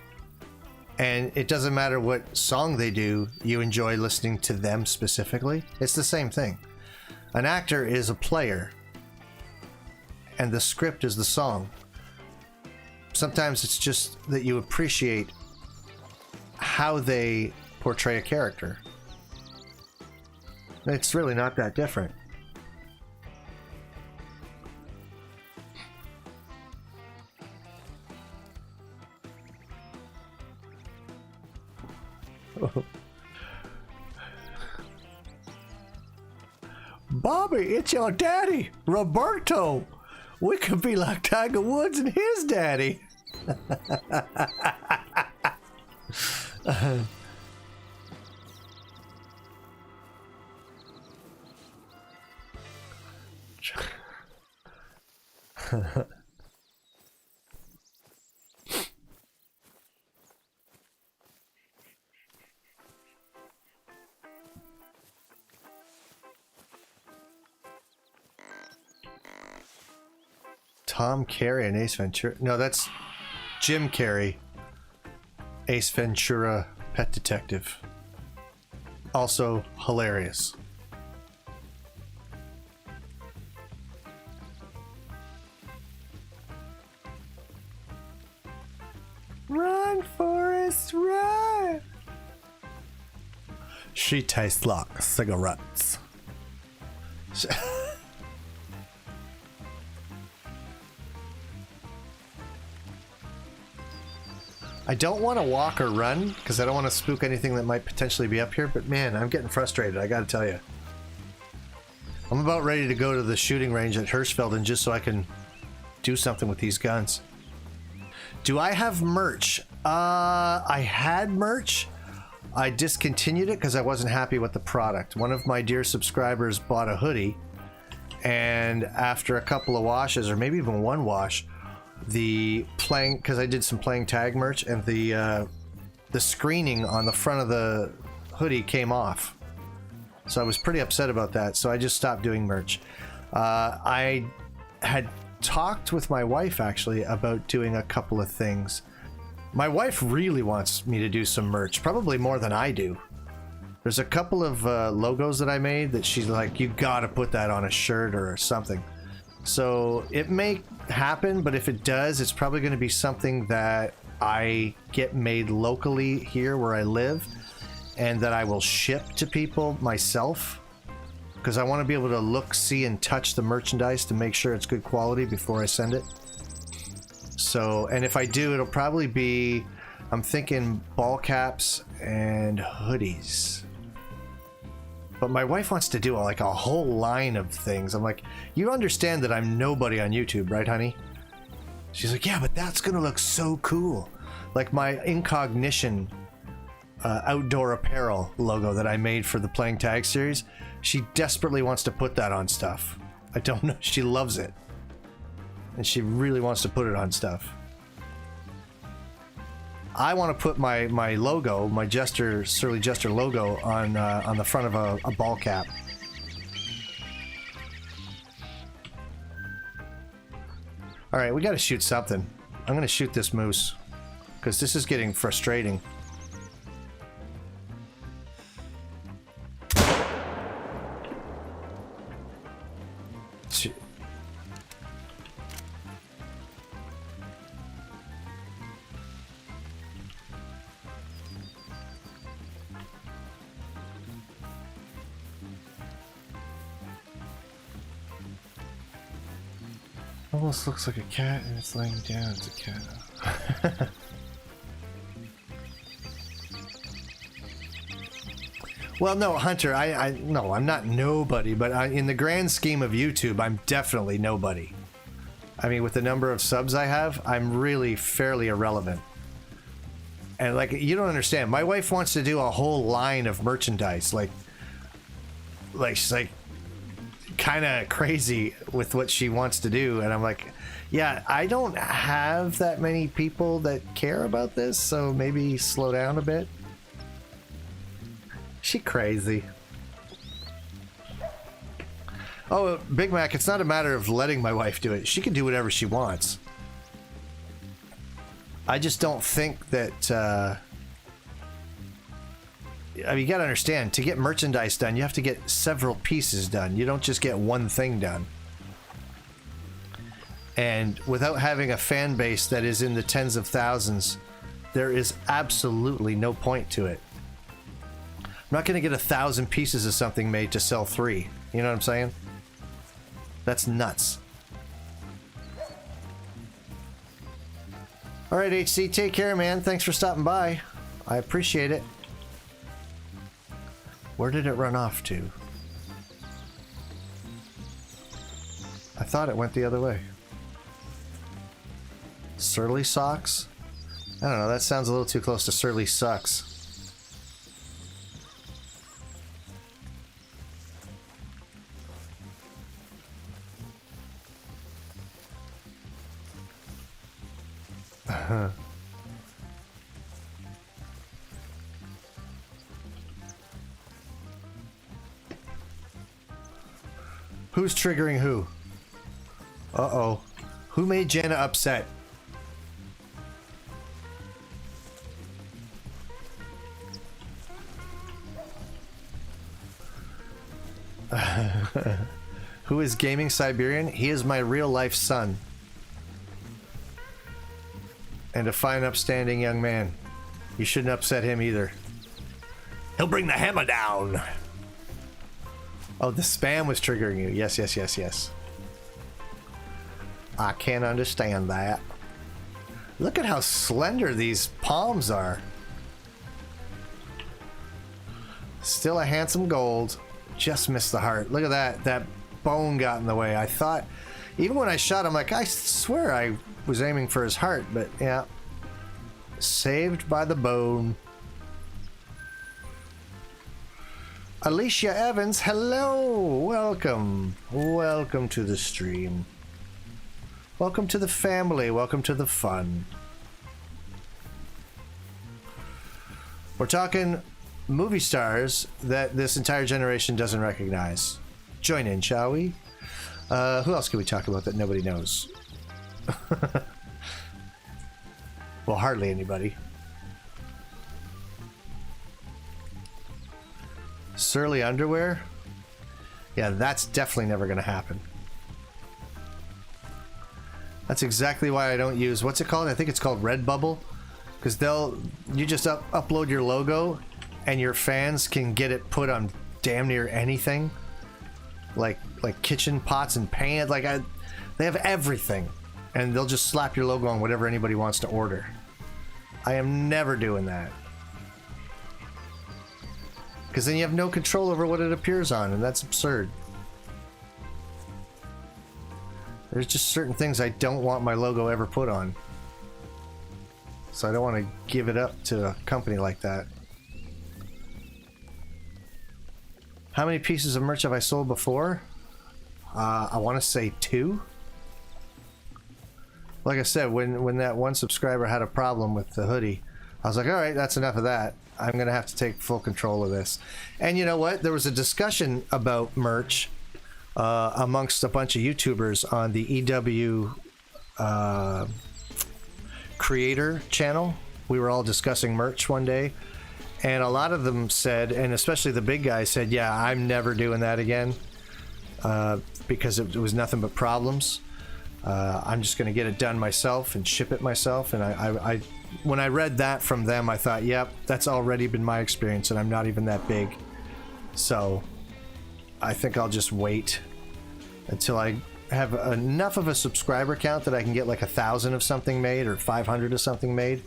And it doesn't matter what song they do, you enjoy listening to them specifically. It's the same thing. An actor is a player, and the script is the song. Sometimes it's just that you appreciate how they portray a character. It's really not that different. Bobby, it's your daddy, Roberto. We could be like Tiger Woods and his daddy. Tom Carey and Ace Ventura. No, that's Jim Carrey. Ace Ventura, Pet Detective. Also hilarious. Run, Forrest, run! She tastes like cigarettes. I don't want to walk or run because I don't want to spook anything that might potentially be up here, but man, I'm getting frustrated, I gotta tell you. I'm about ready to go to the shooting range at Hirschfelden just so I can do something with these guns. Do I have merch? I had merch. I discontinued it because I wasn't happy with the product. One of my dear subscribers bought a hoodie, and after a couple of washes, or maybe even one wash, the playing, because I did some playing tag merch, and the screening on the front of the hoodie came off. So I was pretty upset about that, so I just stopped doing merch. I had talked with my wife actually about doing a couple of things. My wife really wants me to do some merch, probably more than I do. There's a couple of logos that I made that she's like, you gotta put that on a shirt or something. So it may happen, but if it does, it's probably going to be something that I get made locally here where I live, and that I will ship to people myself, because I want to be able to look, see, and touch the merchandise to make sure it's good quality before I send it. So, and if I do, it'll probably be, I'm thinking ball caps and hoodies. But my wife wants to do like a whole line of things. I'm like, you understand that I'm nobody on YouTube, right, honey? She's like, yeah, but that's gonna look so cool. Like my Incognition outdoor apparel logo that I made for the Playing Tag series. She desperately wants to put that on stuff. I don't know, she loves it. And she really wants to put it on stuff. I want to put my logo, my Jester, Surly Jester logo on the front of a ball cap. All right, we got to shoot something. I'm going to shoot this moose because this is getting frustrating. Almost looks like a cat and it's laying down. It's a cat. Well, no, Hunter, no, I'm not nobody, but in the grand scheme of YouTube, I'm definitely nobody. I mean, with the number of subs I have, I'm really fairly irrelevant. And like, you don't understand. My wife wants to do a whole line of merchandise, like she's like kind of crazy with what she wants to do, and I'm like, yeah, I don't have that many people that care about this, so maybe slow down a bit. She crazy. Oh, Big Mac, it's not a matter of letting my wife do it. She can do whatever she wants. I just don't think that I mean, you gotta understand, to get merchandise done, you have to get several pieces done. You don't just get one thing done. And without having a fan base that is in the tens of thousands, there is absolutely no point to it. I'm not gonna get 1,000 pieces of something made to sell 3. You know what I'm saying? That's nuts. All right, HC, take care, man. Thanks for stopping by. I appreciate it. Where did it run off to? I thought it went the other way. Surly socks? I don't know, that sounds a little too close to surly sucks. Who's triggering who? Uh-oh. Who made Jana upset? Who is Gaming Siberian? He is my real-life son. And a fine, upstanding young man. You shouldn't upset him either. He'll bring the hammer down. Oh, the spam was triggering you. Yes, yes, yes, yes. I can't understand that. Look at how slender these palms are. Still a handsome gold. Just missed the heart. Look at that. That bone got in the way. I thought, even when I shot him, like, I swear I was aiming for his heart, but yeah. Saved by the bone. Alicia Evans, hello! Welcome. Welcome to the stream. Welcome to the family. Welcome to the fun. We're talking movie stars that this entire generation doesn't recognize. Join in, shall we? Who else can we talk about that nobody knows? Well, hardly anybody. Surly underwear? Yeah, that's definitely never going to happen. That's exactly why I don't use, what's it called? I think it's called Redbubble. Because you just upload your logo and your fans can get it put on damn near anything. Like kitchen pots and pans. They have everything. And they'll just slap your logo on whatever anybody wants to order. I am never doing that. Because then you have no control over what it appears on, and that's absurd. There's just certain things I don't want my logo ever put on. So I don't want to give it up to a company like that. How many pieces of merch have I sold before? I want to say 2. Like I said, when that one subscriber had a problem with the hoodie, I was like, all right, that's enough of that. I'm going to have to take full control of this. And you know what? There was a discussion about merch amongst a bunch of YouTubers on the EW creator channel. We were all discussing merch one day, and a lot of them said, and especially the big guy said, yeah, I'm never doing that again, because it was nothing but problems. I'm just going to get it done myself and ship it myself. And I when I read that from them, I thought, yep, that's already been my experience, and I'm not even that big. So I think I'll just wait until I have enough of a subscriber count that I can get like 1,000 of something made or 500 of something made,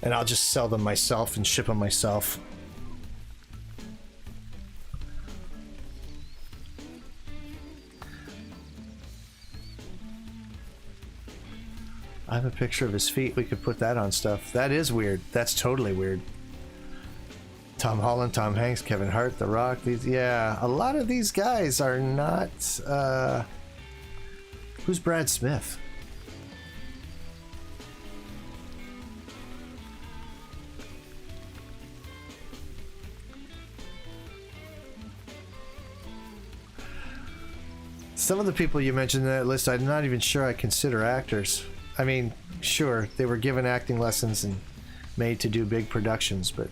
and I'll just sell them myself and ship them myself. I have a picture of his feet. We could put that on stuff. That is weird. That's totally weird. Tom Holland, Tom Hanks, Kevin Hart, The Rock. These, yeah, a lot of these guys are not. Who's Brad Smith? Some of the people you mentioned in that list, I'm not even sure I consider actors. I mean, sure, they were given acting lessons and made to do big productions, but...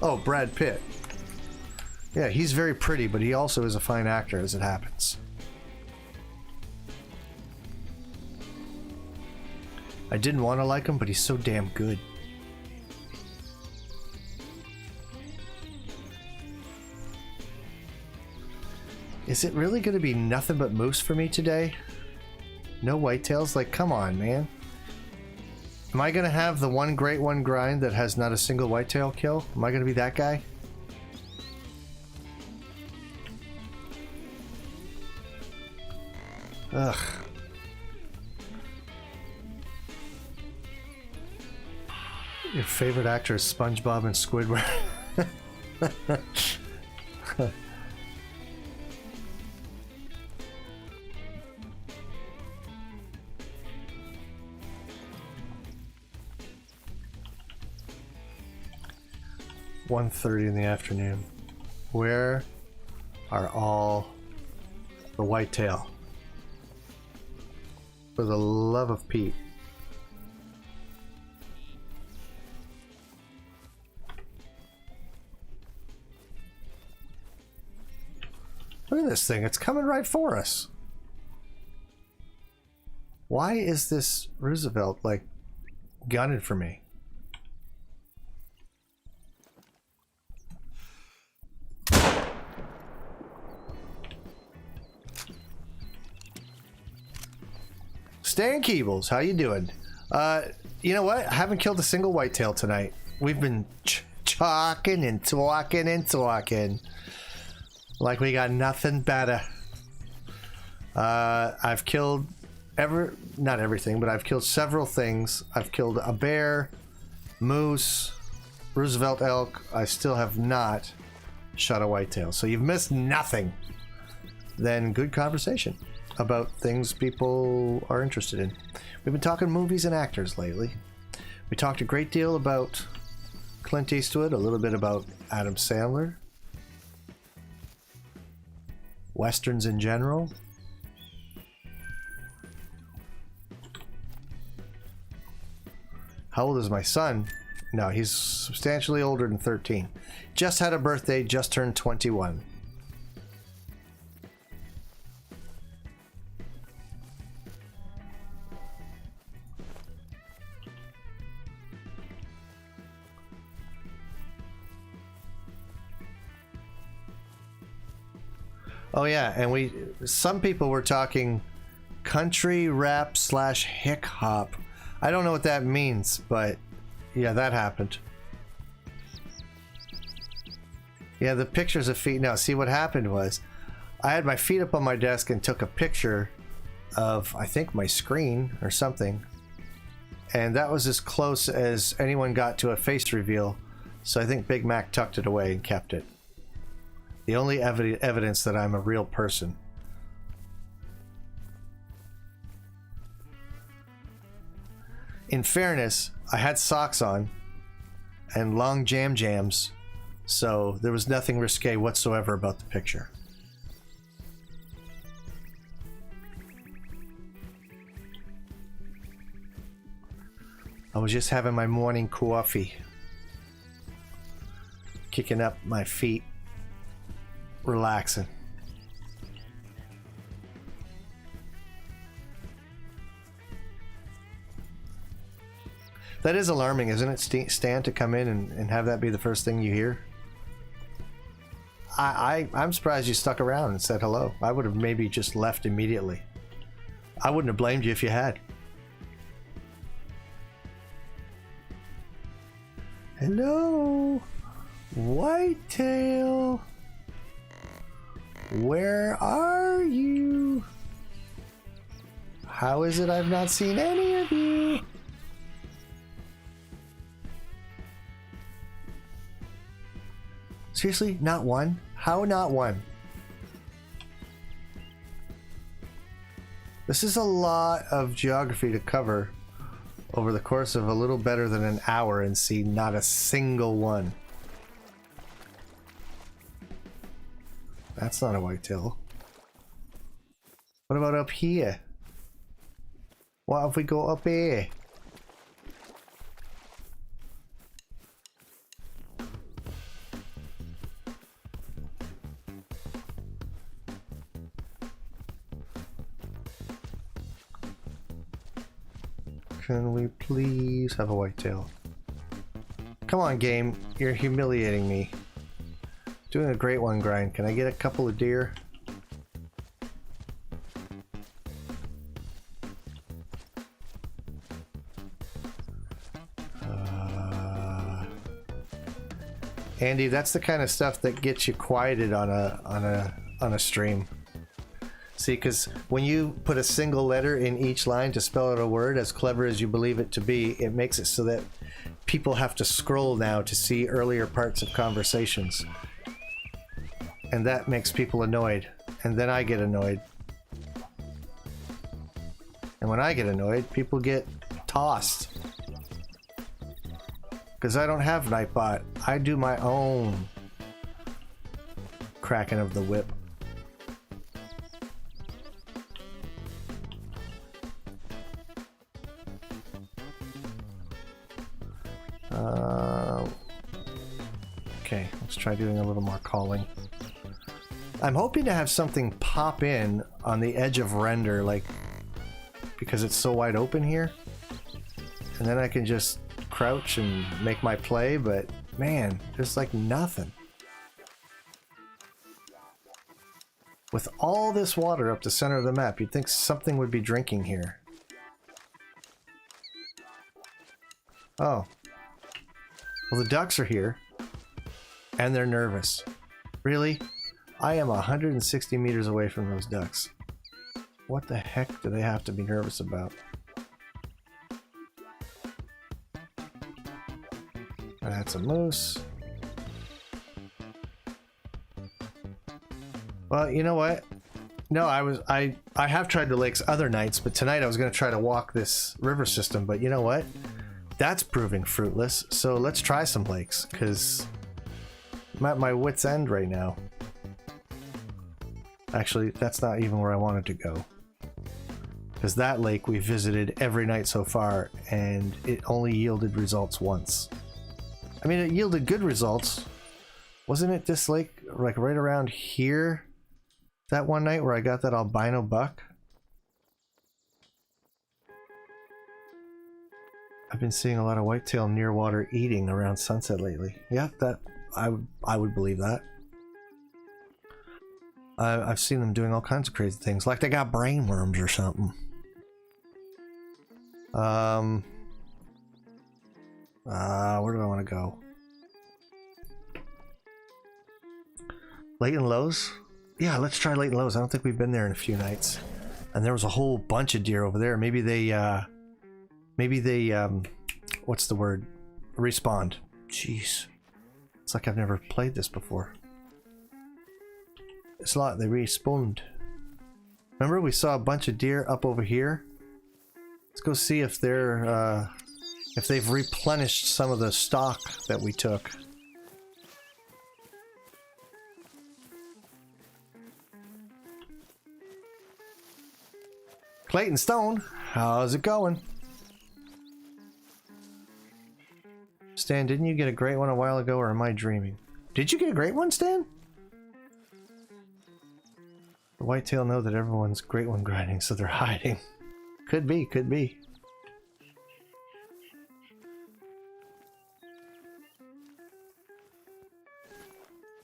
Oh, Brad Pitt. Yeah, he's very pretty, but he also is a fine actor, as it happens. I didn't want to like him, but he's so damn good. Is it really going to be nothing but moose for me today? No whitetails? Like, come on, man. Am I going to have the one great one grind that has not a single whitetail kill? Am I going to be that guy? Ugh. Your favorite actor is SpongeBob and Squidward. 1:30 in the afternoon. Where are all the whitetail? For the love of Pete. Look at this thing. It's coming right for us. Why is this Roosevelt like gunning for me? Stan Keebles, how you doing? You know what? I haven't killed a single whitetail tonight. We've been talking and talking and talking like we got nothing better. I've killed not everything, but I've killed several things. I've killed a bear, moose, Roosevelt elk. I still have not shot a whitetail. So you've missed nothing. Then good conversation about things people are interested in. We've been talking movies and actors lately. We talked a great deal about Clint Eastwood, a little bit about Adam Sandler, Westerns in general. How old is my son? No, he's substantially older than 13. Just had a birthday, just turned 21. Oh yeah, and some people were talking country rap / hick hop. I don't know what that means, but yeah, that happened. Yeah, the pictures of feet. No, see what happened was I had my feet up on my desk and took a picture of, I think, my screen or something. And that was as close as anyone got to a face reveal. So I think Big Mac tucked it away and kept it. The only evidence that I'm a real person. in fairness, I had socks on and long jams, so there was nothing risque whatsoever about the picture. I was just having my morning coffee, kicking up my feet, relaxing. That is alarming, isn't it, Stan, to come in and have that be the first thing you hear? I'm surprised you stuck around and said hello. I would have maybe just left immediately. I wouldn't have blamed you if you had. Hello, Whitetail. Where are you? How is it I've not seen any of you? Seriously? Not one? How not one? This is a lot of geography to cover over the course of a little better than an hour and see not a single one. That's not a whitetail. What about up here? What if we go up here? Can we please have a whitetail? Come on, game. You're humiliating me. Doing a great one, Grind. Can I get a couple of deer? Andy, that's the kind of stuff that gets you quieted on a stream. See, because when you put a single letter in each line to spell out a word, as clever as you believe it to be, it makes it so that people have to scroll now to see earlier parts of conversations. And that makes people annoyed. And then I get annoyed. And when I get annoyed, people get tossed. Because I don't have Nightbot. I do my own cracking of the whip. Okay, let's try doing a little more calling. I'm hoping to have something pop in on the edge of render, like, because it's so wide open here. And then I can just crouch and make my play, but man, there's like nothing. With all this water up the center of the map, you'd think something would be drinking here. Oh. Well, the ducks are here. And they're nervous. Really? I am 160 meters away from those ducks. What the heck do they have to be nervous about? That's a moose. Well, you know what? No, I have tried the lakes other nights, but tonight I was going to try to walk this river system, but you know what? That's proving fruitless. So let's try some lakes, because I'm at my wit's end right now. Actually, that's not even where I wanted to go. Because that lake we visited every night so far, and it only yielded results once. I mean, it yielded good results. Wasn't it this lake, like right around here? That one night where I got that albino buck? I've been seeing a lot of whitetail near water eating around sunset lately. Yeah, that I would believe that. I've seen them doing all kinds of crazy things, like they got brain worms or something. Where do I want to go? Leighton Lows? Yeah, let's try Leighton Lows. I don't think we've been there in a few nights. And there was a whole bunch of deer over there. Maybe they, what's the word? Respawned. Jeez. It's like I've never played this before. It's like they respawned. Remember we saw a bunch of deer up over here? Let's go see if they're if they've replenished some of the stock that we took. Clayton Stone, how's it going? Stan, didn't you get a great one a while ago, or am I dreaming? Did you get a great one, Stan? The Whitetail know that everyone's great one grinding, so they're hiding. Could be, could be.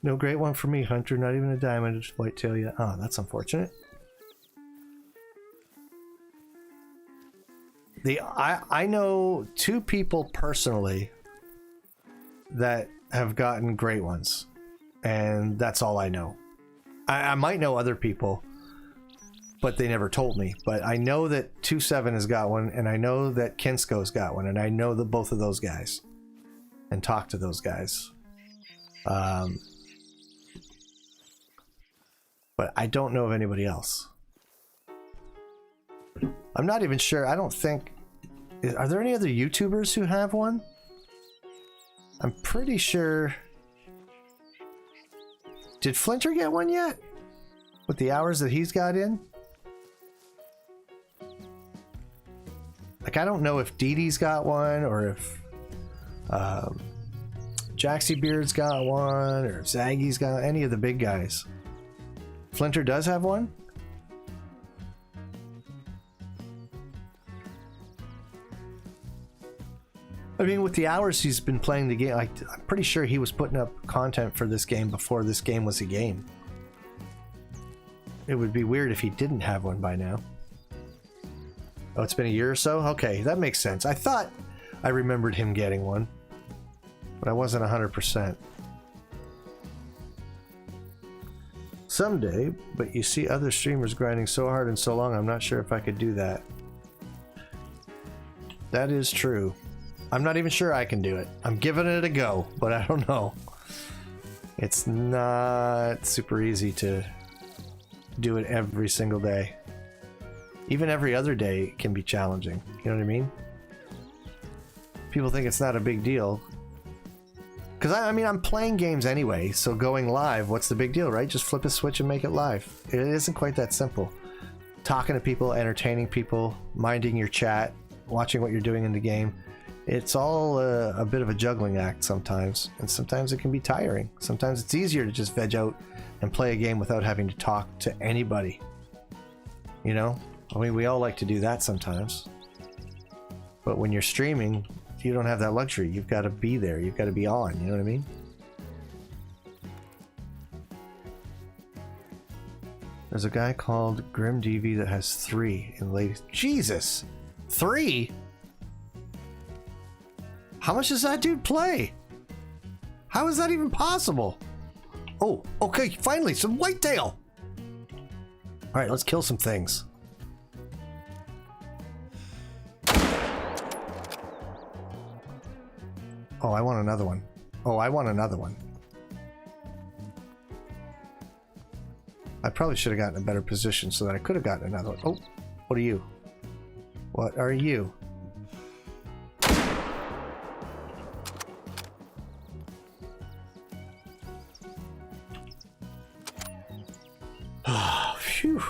No great one for me, Hunter. Not even a diamond Whitetail yet. Oh, that's unfortunate. I know 2 people personally that have gotten great ones, and that's all I know. I might know other people, but they never told me. But I know that 27 has got one, and I know that Kinsko's got one, and I know that both of those guys, and talk to those guys. But I don't know of anybody else. I'm not even sure. I don't think... Are there any other YouTubers who have one? I'm pretty sure... Did Flinter get one yet? With the hours that he's got in? Like, I don't know if Dee Dee's got one, or if... Jaxie Beard's got one, or if Zaggy's got any of the big guys. Flinter does have one? I mean, with the hours he's been playing the game, I'm pretty sure he was putting up content for this game before this game was a game. It would be weird if he didn't have one by now. Oh, it's been a year or so? Okay, that makes sense. I thought I remembered him getting one, but I wasn't 100%. Someday, but you see other streamers grinding so hard and so long, I'm not sure if I could do that. That is true. I'm not even sure I can do it. I'm giving it a go, but I don't know. It's not super easy to do it every single day. Even every other day can be challenging. You know what I mean? People think it's not a big deal. Because I mean, I'm playing games anyway, so going live, what's the big deal, right? Just flip a switch and make it live. It isn't quite that simple. Talking to people, entertaining people, minding your chat, watching what you're doing in the game. It's all a bit of a juggling act sometimes, and sometimes it can be tiring. Sometimes it's easier to just veg out and play a game without having to talk to anybody. You know? I mean, we all like to do that sometimes. But when you're streaming, you don't have that luxury. You've got to be there. You've got to be on. You know what I mean? There's a guy called Grim DV that has 3 in latest. Jesus! 3? How much does that dude play? How is that even possible? Oh, okay, finally, some Whitetail! Alright, let's kill some things. Oh, I want another one. Oh, I want another one. I probably should have gotten a better position so that I could have gotten another one. Oh, what are you? What are you? Phew.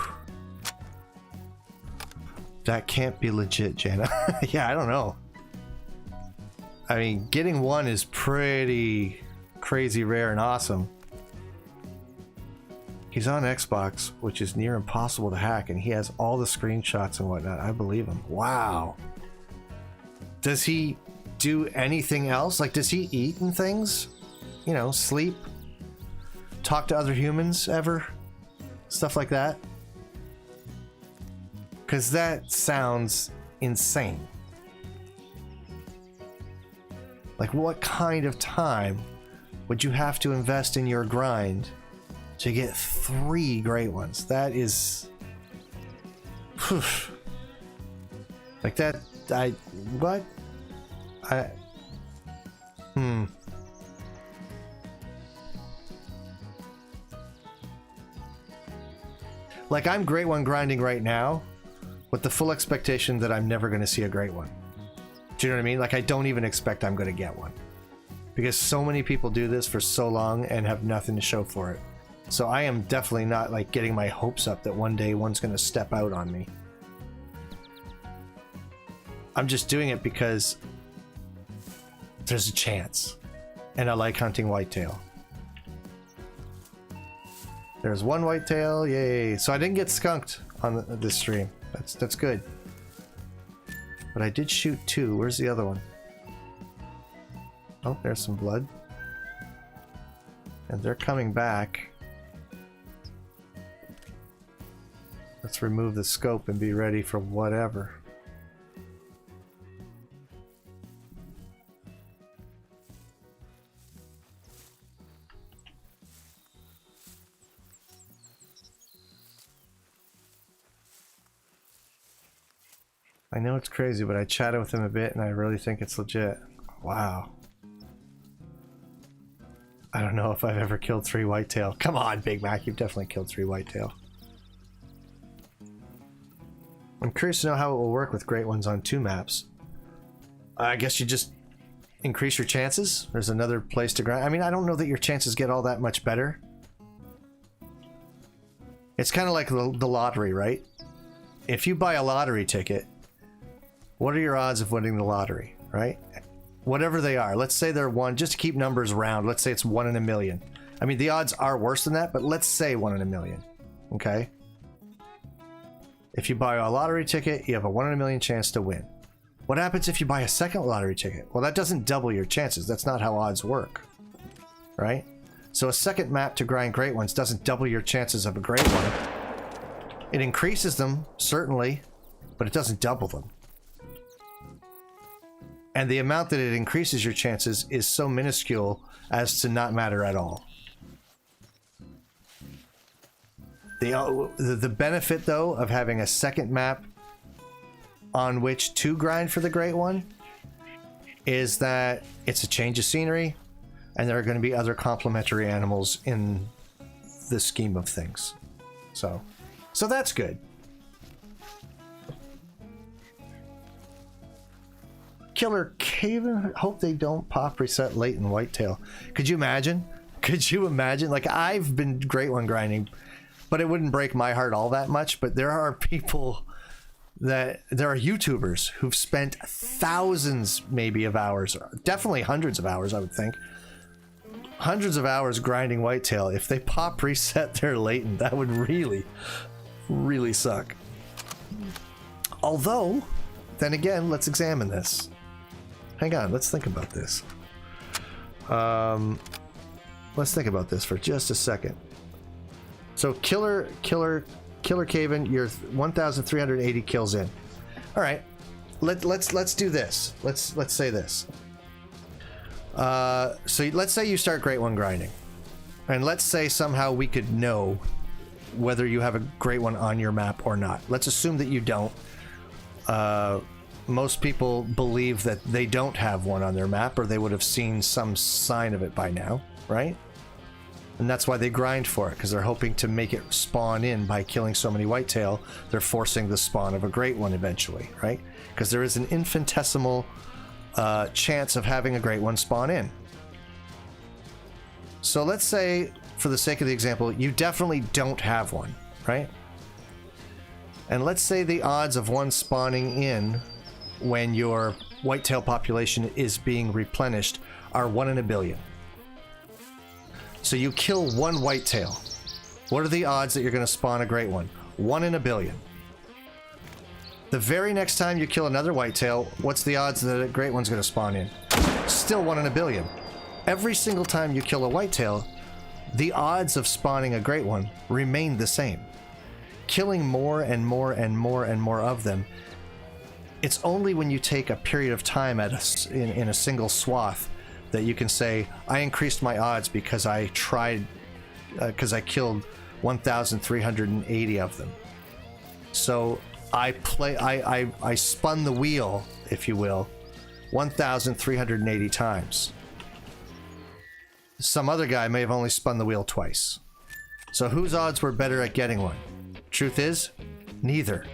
That can't be legit, Jana. Yeah, I don't know. I mean, getting one is pretty crazy rare and awesome. He's on Xbox, which is near impossible to hack, and he has all the screenshots and whatnot. I believe him. Wow. Does he do anything else? Like, does he eat and things? You know, sleep? Talk to other humans ever? Stuff like that? Because that sounds insane. Like, what kind of time would you have to invest in your grind to get 3 great ones? That is... Whew. Like that... What? Like, I'm great one grinding right now, with the full expectation that I'm never going to see a great one. Do you know what I mean? Like, I don't even expect I'm going to get one. Because so many people do this for so long and have nothing to show for it. So I am definitely not like getting my hopes up that one day one's going to step out on me. I'm just doing it because there's a chance. And I like hunting whitetail. There's one whitetail, yay. So I didn't get skunked on this stream. That's good. But I did shoot 2. Where's the other one? Oh, there's some blood. And they're coming back. Let's remove the scope and be ready for whatever. I know it's crazy, but I chatted with him a bit and I really think it's legit. Wow. I don't know if I've ever killed 3 whitetail. Come on, Big Mac, you've definitely killed 3 whitetail. I'm curious to know how it will work with great ones on 2 maps. I guess you just increase your chances. There's another place to grind. I mean, I don't know that your chances get all that much better. It's kind of like the lottery, right? If you buy a lottery ticket, what are your odds of winning the lottery, right? Whatever they are. Let's say they're 1, just to keep numbers round. Let's say it's 1 in a million. I mean, the odds are worse than that, but let's say 1 in a million, okay? If you buy a lottery ticket, you have a 1 in a million chance to win. What happens if you buy a second lottery ticket? Well, that doesn't double your chances. That's not how odds work, right? So a second map to grind great ones doesn't double your chances of a great one. It increases them, certainly, but it doesn't double them. And the amount that it increases your chances is so minuscule as to not matter at all. The benefit, though, of having a second map on which to grind for the great one is that it's a change of scenery, and there are going to be other complementary animals in the scheme of things. So that's good. Killer Caven, hope they don't pop reset late in whitetail. Could you imagine? Could you imagine? Like, I've been great one grinding, but it wouldn't break my heart all that much. But there are people there are YouTubers who've spent thousands maybe of hours, definitely hundreds of hours, I would think. Hundreds of hours grinding whitetail. If they pop reset their latent, that would really, really suck. Although, then again, let's examine this. Hang on, let's think about this. Let's think about this for just a second. So Killer Caven, you're 1,380 kills in. All right, let's do this. Let's say this. So let's say you start great one grinding, and let's say somehow we could know whether you have a great one on your map or not. Let's assume that you don't. Most people believe that they don't have one on their map, or they would have seen some sign of it by now, right? And that's why they grind for it, because they're hoping to make it spawn in by killing so many whitetail. They're forcing the spawn of a great one eventually, right? Because there is an infinitesimal chance of having a great one spawn in. So let's say, for the sake of the example, you definitely don't have one, right? And let's say the odds of one spawning in when your whitetail population is being replenished are 1 in a billion. So you kill 1 whitetail. What are the odds that you're going to spawn a great one? 1 in a billion. The very next time you kill another whitetail, what's the odds that a great one's going to spawn in? Still 1 in a billion. Every single time you kill a whitetail, the odds of spawning a great one remain the same. Killing more and more and more and more of them, it's only when you take a period of time in a single swath that you can say, I increased my odds because I killed 1,380 of them. So I spun the wheel, if you will, 1,380 times. Some other guy may have only spun the wheel twice. So whose odds were better at getting one? Truth is, neither.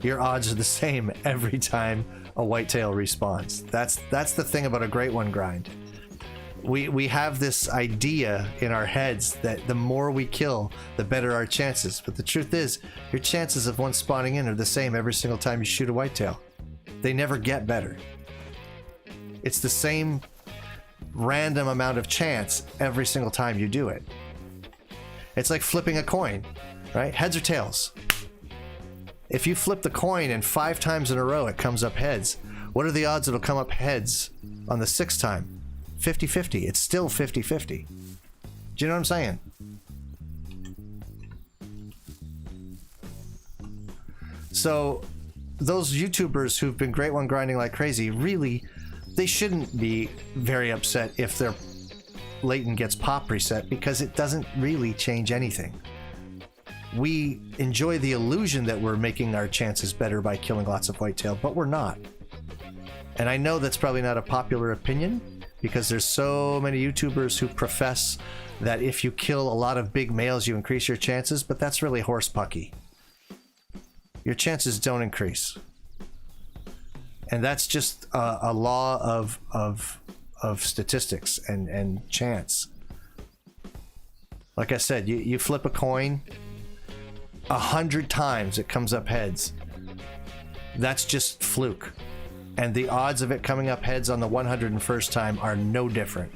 your odds are the same every time a whitetail respawns. That's the thing about a great one grind. We have this idea in our heads that the more we kill, the better our chances. But the truth is, your chances of one spawning in are the same every single time you shoot a whitetail. They never get better. It's the same random amount of chance every single time you do it. It's like flipping a coin, right? Heads or tails. If you flip the coin and 5 times in a row it comes up heads, what are the odds it'll come up heads on the 6th time? 50-50. It's still 50-50. Do you know what I'm saying? So those YouTubers who've been great one grinding like crazy, really, they shouldn't be very upset if their latent gets pop reset, because it doesn't really change anything. We enjoy the illusion that we're making our chances better by killing lots of whitetail, but we're not. And I know that's probably not a popular opinion, because there's so many YouTubers who profess that if you kill a lot of big males, you increase your chances, but that's really horse pucky. Your chances don't increase. And that's just a law of statistics and chance. Like I said, you flip a coin 100 times, it comes up heads. That's just fluke. And the odds of it coming up heads on the 101st time are no different.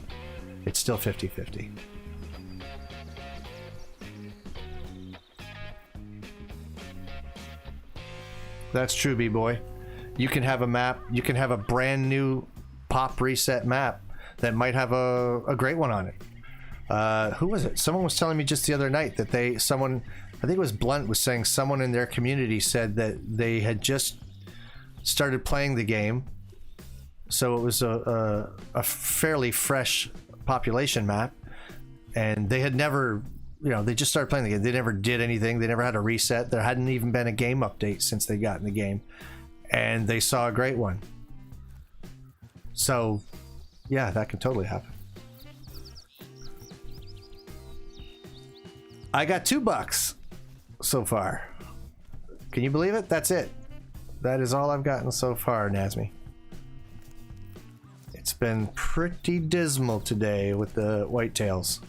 It's still 50-50. That's true, B-boy. You can have a map, you can have a brand new pop reset map that might have a great one on it. Who was it? Someone was telling me just the other night that I think it was Blunt, was saying someone in their community said that they had just started playing the game. So it was a fairly fresh population map, and they had never, they just started playing the game. They never did anything. They never had a reset. There hadn't even been a game update since they got in the game, and they saw a great one. So yeah, that can totally happen. I got $2 so far. Can you believe it? That's it. That is all I've gotten so far, Nazmi. It's been pretty dismal today with the whitetails.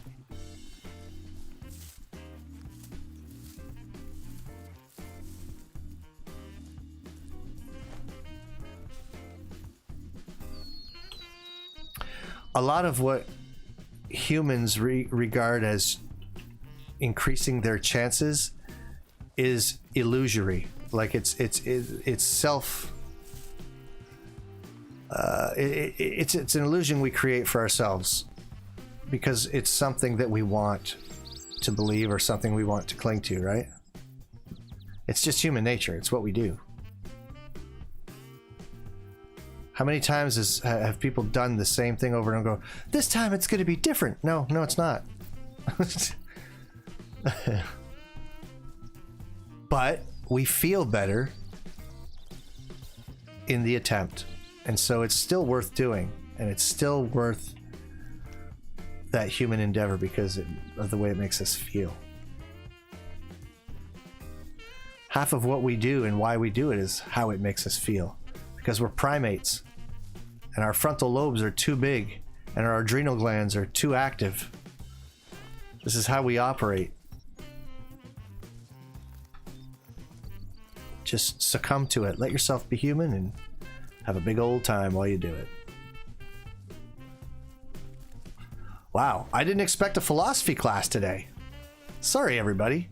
A lot of what humans regard as increasing their chances is illusory. Like it's self. It's an illusion we create for ourselves, because it's something that we want to believe or something we want to cling to, right? It's just human nature. It's what we do. How many times have people done the same thing over and go, this time it's going to be different? No, it's not. But we feel better in the attempt. And so it's still worth doing, and it's still worth that human endeavor because of the way it makes us feel. Half of what we do and why we do it is how it makes us feel, because we're primates and our frontal lobes are too big and our adrenal glands are too active. This is how we operate. Just succumb to it. Let yourself be human and have a big old time while you do it. Wow, I didn't expect a philosophy class today. Sorry, everybody.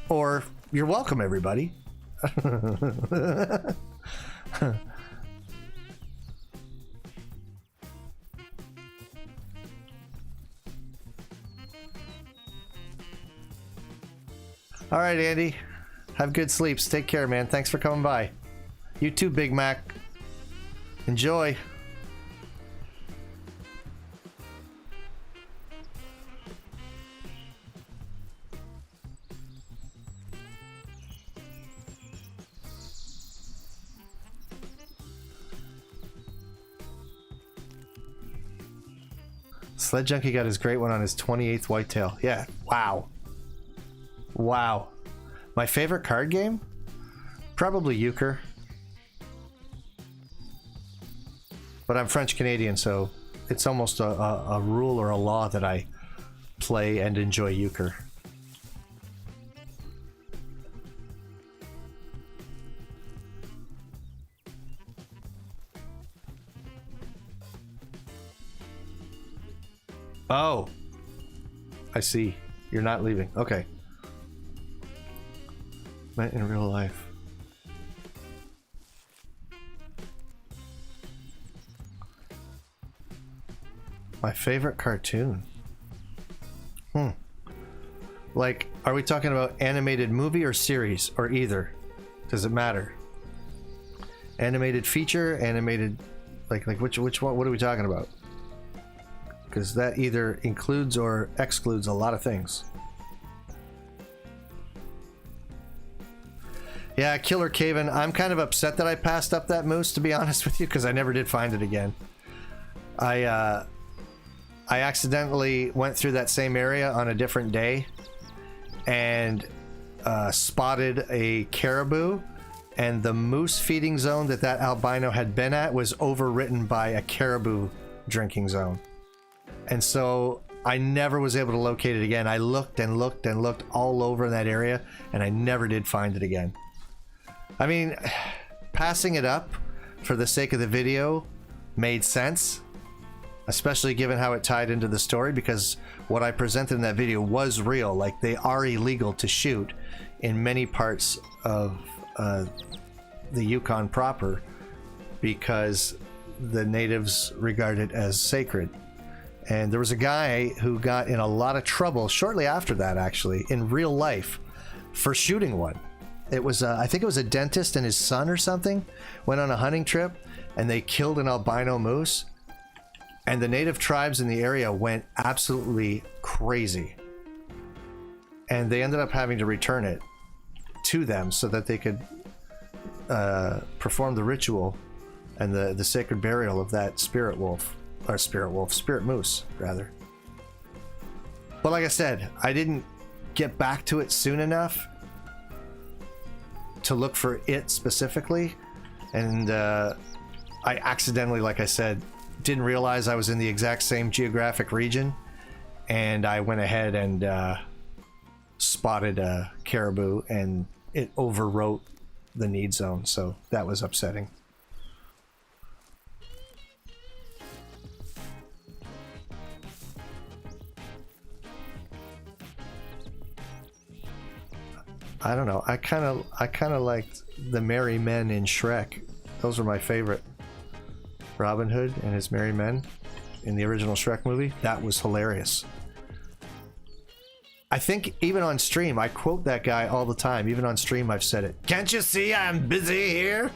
Or you're welcome, everybody. All right, Andy. Have good sleeps. Take care, man. Thanks for coming by. You too, Big Mac. Enjoy. Sled Junkie got his great one on his 28th whitetail. Yeah. Wow. Wow. My favorite card game? Probably euchre. But I'm French Canadian, so it's almost a rule or a law that I play and enjoy euchre. Oh, I see. You're not leaving. Okay. Met in real life. My favorite cartoon. Like, are we talking about animated movie or series or either? Does it matter? Animated feature, animated, like which one? What are we talking about? Because that either includes or excludes a lot of things. Yeah, Killer Caven. I'm kind of upset that I passed up that moose, to be honest with you, because I never did find it again. I accidentally went through that same area on a different day and spotted a caribou, and the moose feeding zone that albino had been at was overwritten by a caribou drinking zone. And so I never was able to locate it again. I looked and looked and looked all over in that area, and I never did find it again. I mean, passing it up for the sake of the video made sense, especially given how it tied into the story, because what I presented in that video was real. Like, they are illegal to shoot in many parts of the Yukon proper because the natives regard it as sacred. And there was a guy who got in a lot of trouble shortly after that, actually, in real life, for shooting one. It was, I think it was a dentist and his son or something, went on a hunting trip, and they killed an albino moose. And the native tribes in the area went absolutely crazy. And they ended up having to return it to them so that they could perform the ritual and the sacred burial of that spirit moose, rather. But like I said, I didn't get back to it soon enough to look for it specifically. And I accidentally, like I said, didn't realize I was in the exact same geographic region, and I went ahead and spotted a caribou, and it overwrote the need zone, so that was upsetting. I don't know. I kind of liked the merry men in Shrek. Those were my favorite. Robin Hood and his merry men in the original Shrek movie. That was hilarious. I think even on stream, I quote that guy all the time. Even on stream, I've said it. Can't you see I'm busy here?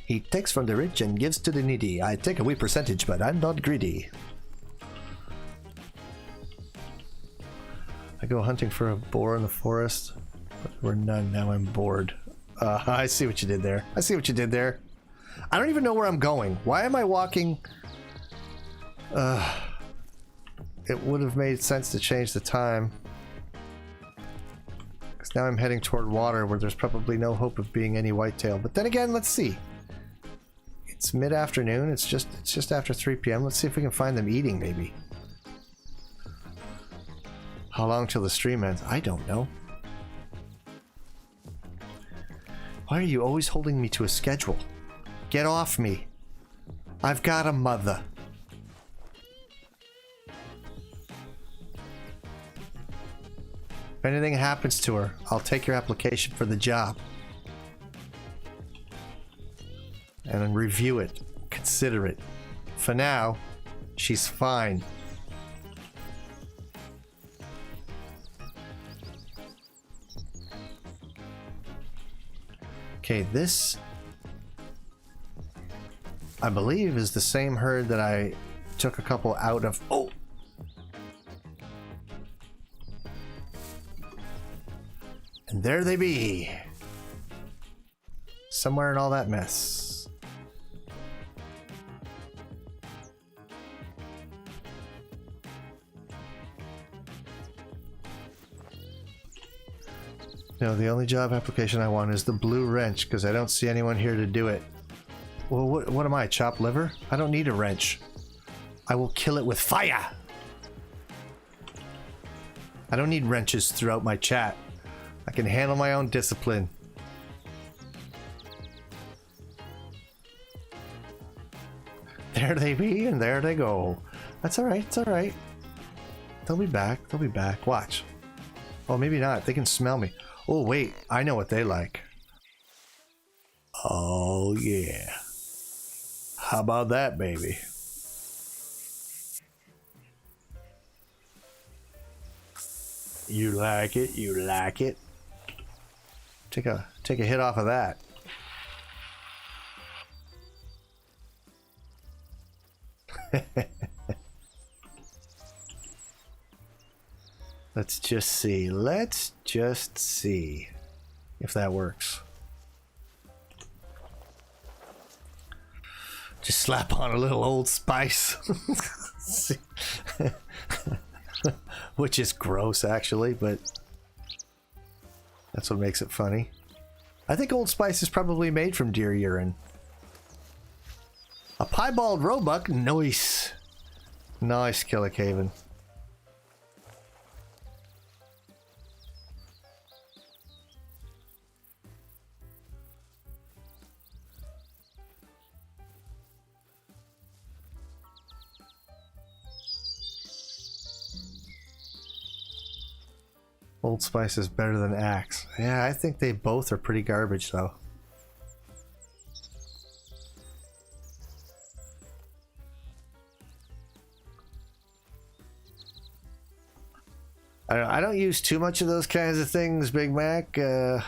He takes from the rich and gives to the needy. I take a wee percentage, but I'm not greedy. I go hunting for a boar in the forest, but there were none. Now I'm bored. I see what you did there. I see what you did there. I don't even know where I'm going. Why am I walking? It would have made sense to change the time. Because now I'm heading toward water where there's probably no hope of being any whitetail. But then again, let's see. It's mid-afternoon. It's just after 3 p.m. Let's see if we can find them eating, maybe. How long till the stream ends? I don't know. Why are you always holding me to a schedule? Get off me. I've got a mother. If anything happens to her, I'll take your application for the job. And then review it. Consider it. For now, she's fine. Okay, this, I believe, is the same herd that I took a couple out of. Oh! And there they be. Somewhere in all that mess. No, the only job application I want is the blue wrench because I don't see anyone here to do it. Well, what am I, chopped liver? I don't need a wrench. I will kill it with fire. I don't need wrenches throughout my chat. I can handle my own discipline. There they be, and there they go. That's alright, it's alright. They'll be back, they'll be back. Watch. Oh, maybe not. They can smell me. Oh, wait. I know what they like. Oh, yeah. How about that, baby? You like it, you like it. Take a hit off of that. Let's just see. Let's just see if that works. Just slap on a little Old Spice. Which is gross, actually, but that's what makes it funny. I think Old Spice is probably made from deer urine. A piebald roebuck? Nice. Nice, Killicaven. Old Spice is better than Axe. Yeah, I think they both are pretty garbage, though. I don't use too much of those kinds of things, Big Mac. The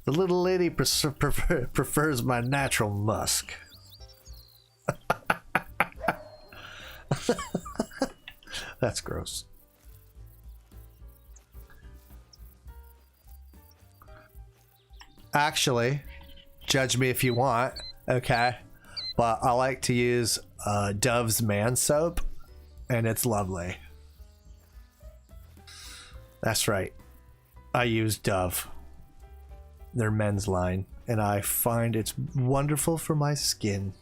little lady prefers my natural musk. That's gross. Actually, judge me if you want, okay? But I like to use Dove's man soap, and it's lovely. That's right. I use Dove, their men's line, and I find it's wonderful for my skin.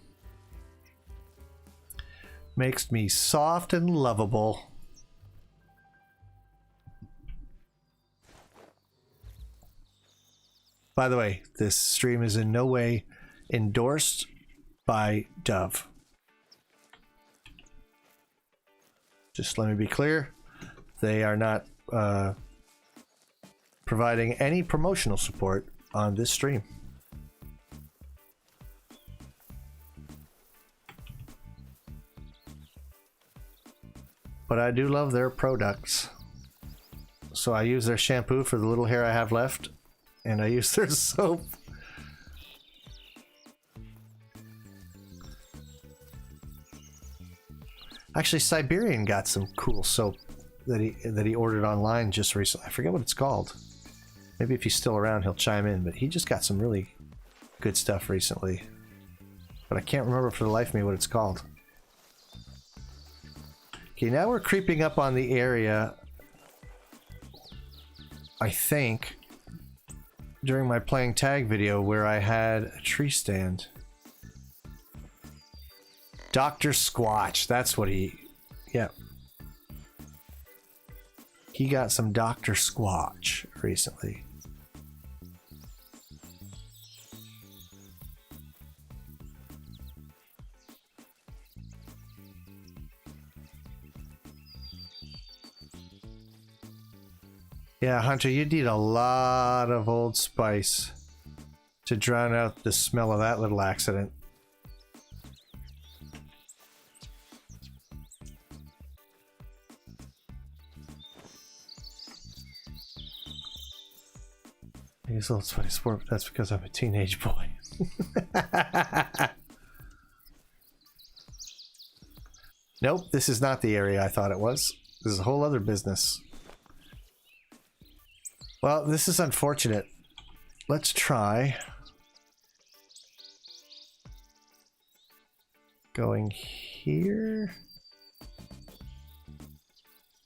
Makes me soft and lovable. By the way, this stream is in no way endorsed by Dove. Just let me be clear. They are not providing any promotional support on this stream. But I do love their products. So I use their shampoo for the little hair I have left. And I use their soap. Actually, Siberian got some cool soap that he ordered online just recently. I forget what it's called. Maybe if he's still around, he'll chime in. But he just got some really good stuff recently. But I can't remember for the life of me what it's called. Okay, now we're creeping up on the area. I think during my playing tag video where I had a tree stand. Dr. Squatch, that's what he... Yeah. He got some Dr. Squatch recently. Yeah, Hunter, you need a lot of Old Spice to drown out the smell of that little accident. I use Old Spice for, but that's because I'm a teenage boy. Nope, this is not the area I thought it was. This is a whole other business. Well, this is unfortunate. Let's try going here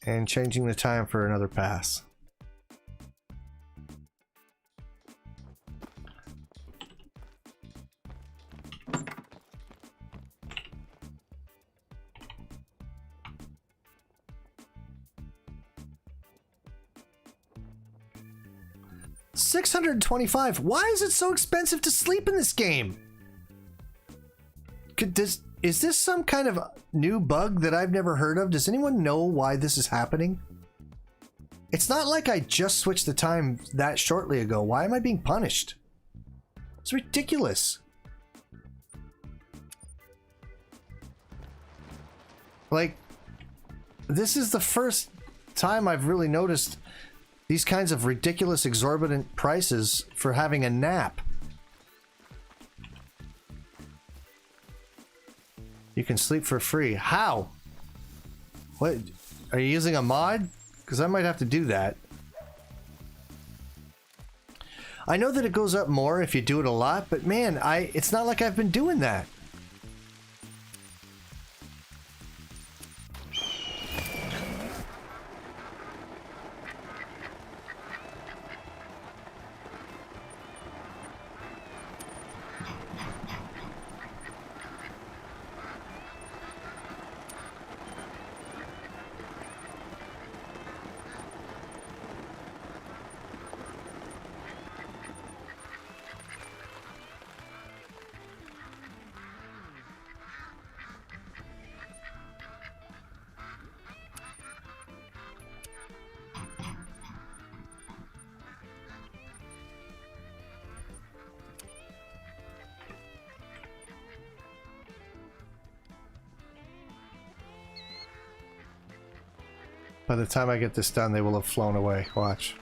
and changing the time for another pass. $625. Why is it so expensive to sleep in this game? Is this some kind of new bug that I've never heard of? Does anyone know why this is happening? It's not like I just switched the time that shortly ago. Why am I being punished? It's ridiculous. Like, this is the first time I've really noticed these kinds of ridiculous, exorbitant prices for having a nap. You can sleep for free. How? What? Are you using a mod? Because I might have to do that. I know that it goes up more if you do it a lot, but man, it's not like I've been doing that. By the time I get this done, they will have flown away. Watch.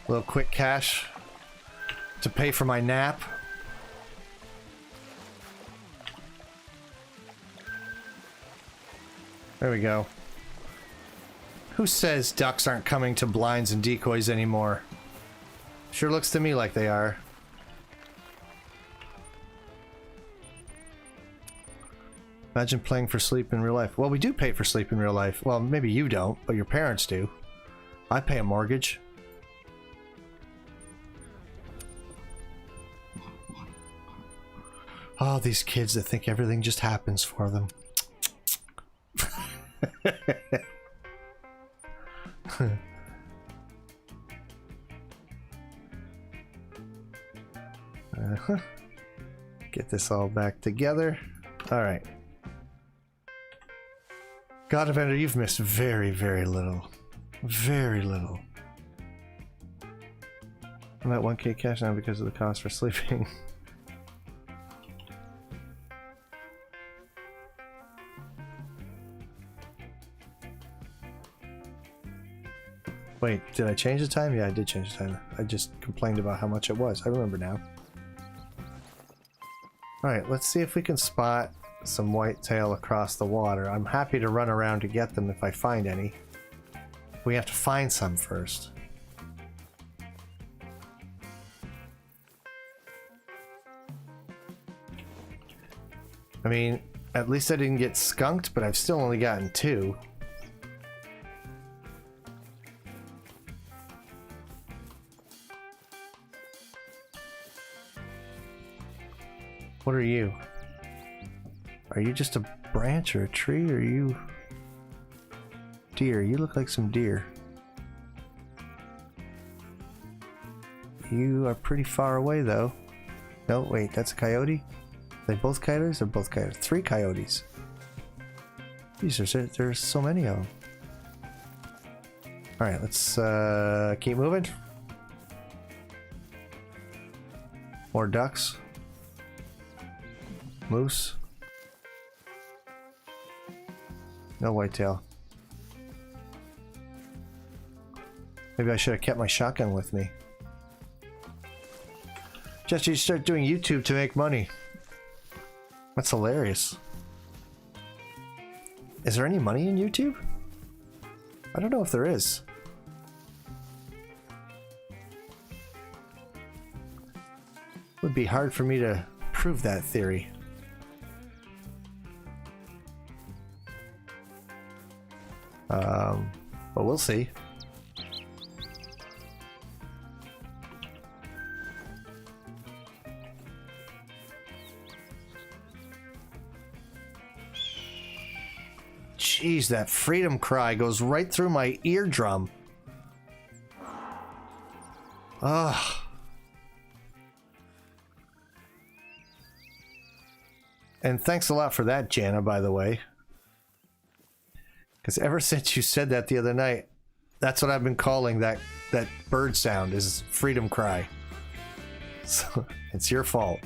A little quick cash to pay for my nap. There we go. Who says ducks aren't coming to blinds and decoys anymore? Sure looks to me like they are. Imagine paying for sleep in real life. Well, we do pay for sleep in real life. Well, maybe you don't, but your parents do. I pay a mortgage. Oh, these kids that think everything just happens for them. Get this all back together. All right. God of Ender, you've missed very, very little. Very little. I'm at 1K cash now because of the cost for sleeping. Wait, did I change the time? Yeah, I did change the time. I just complained about how much it was. I remember now. Alright, let's see if we can spot some whitetail across the water. I'm happy to run around to get them if I find any. We have to find some first. I mean, at least I didn't get skunked, but I've still only gotten 2. What are you? Are you just a branch or a tree, or are you... Deer? You look like some deer. You are pretty far away though. No, wait, that's a coyote? Are they both coyotes or both coyotes? 3 coyotes. Jeez, there's so many of them. Alright, let's keep moving. More ducks. Moose. No whitetail. Maybe I should have kept my shotgun with me. Jester, you start doing YouTube to make money. That's hilarious. Is there any money in YouTube? I don't know if there is. Would be hard for me to prove that theory. But we'll see. Jeez, that freedom cry goes right through my eardrum. Ugh. And thanks a lot for that, Jana, by the way. Because ever since you said that the other night, that's what I've been calling that bird sound, is freedom cry. So it's your fault.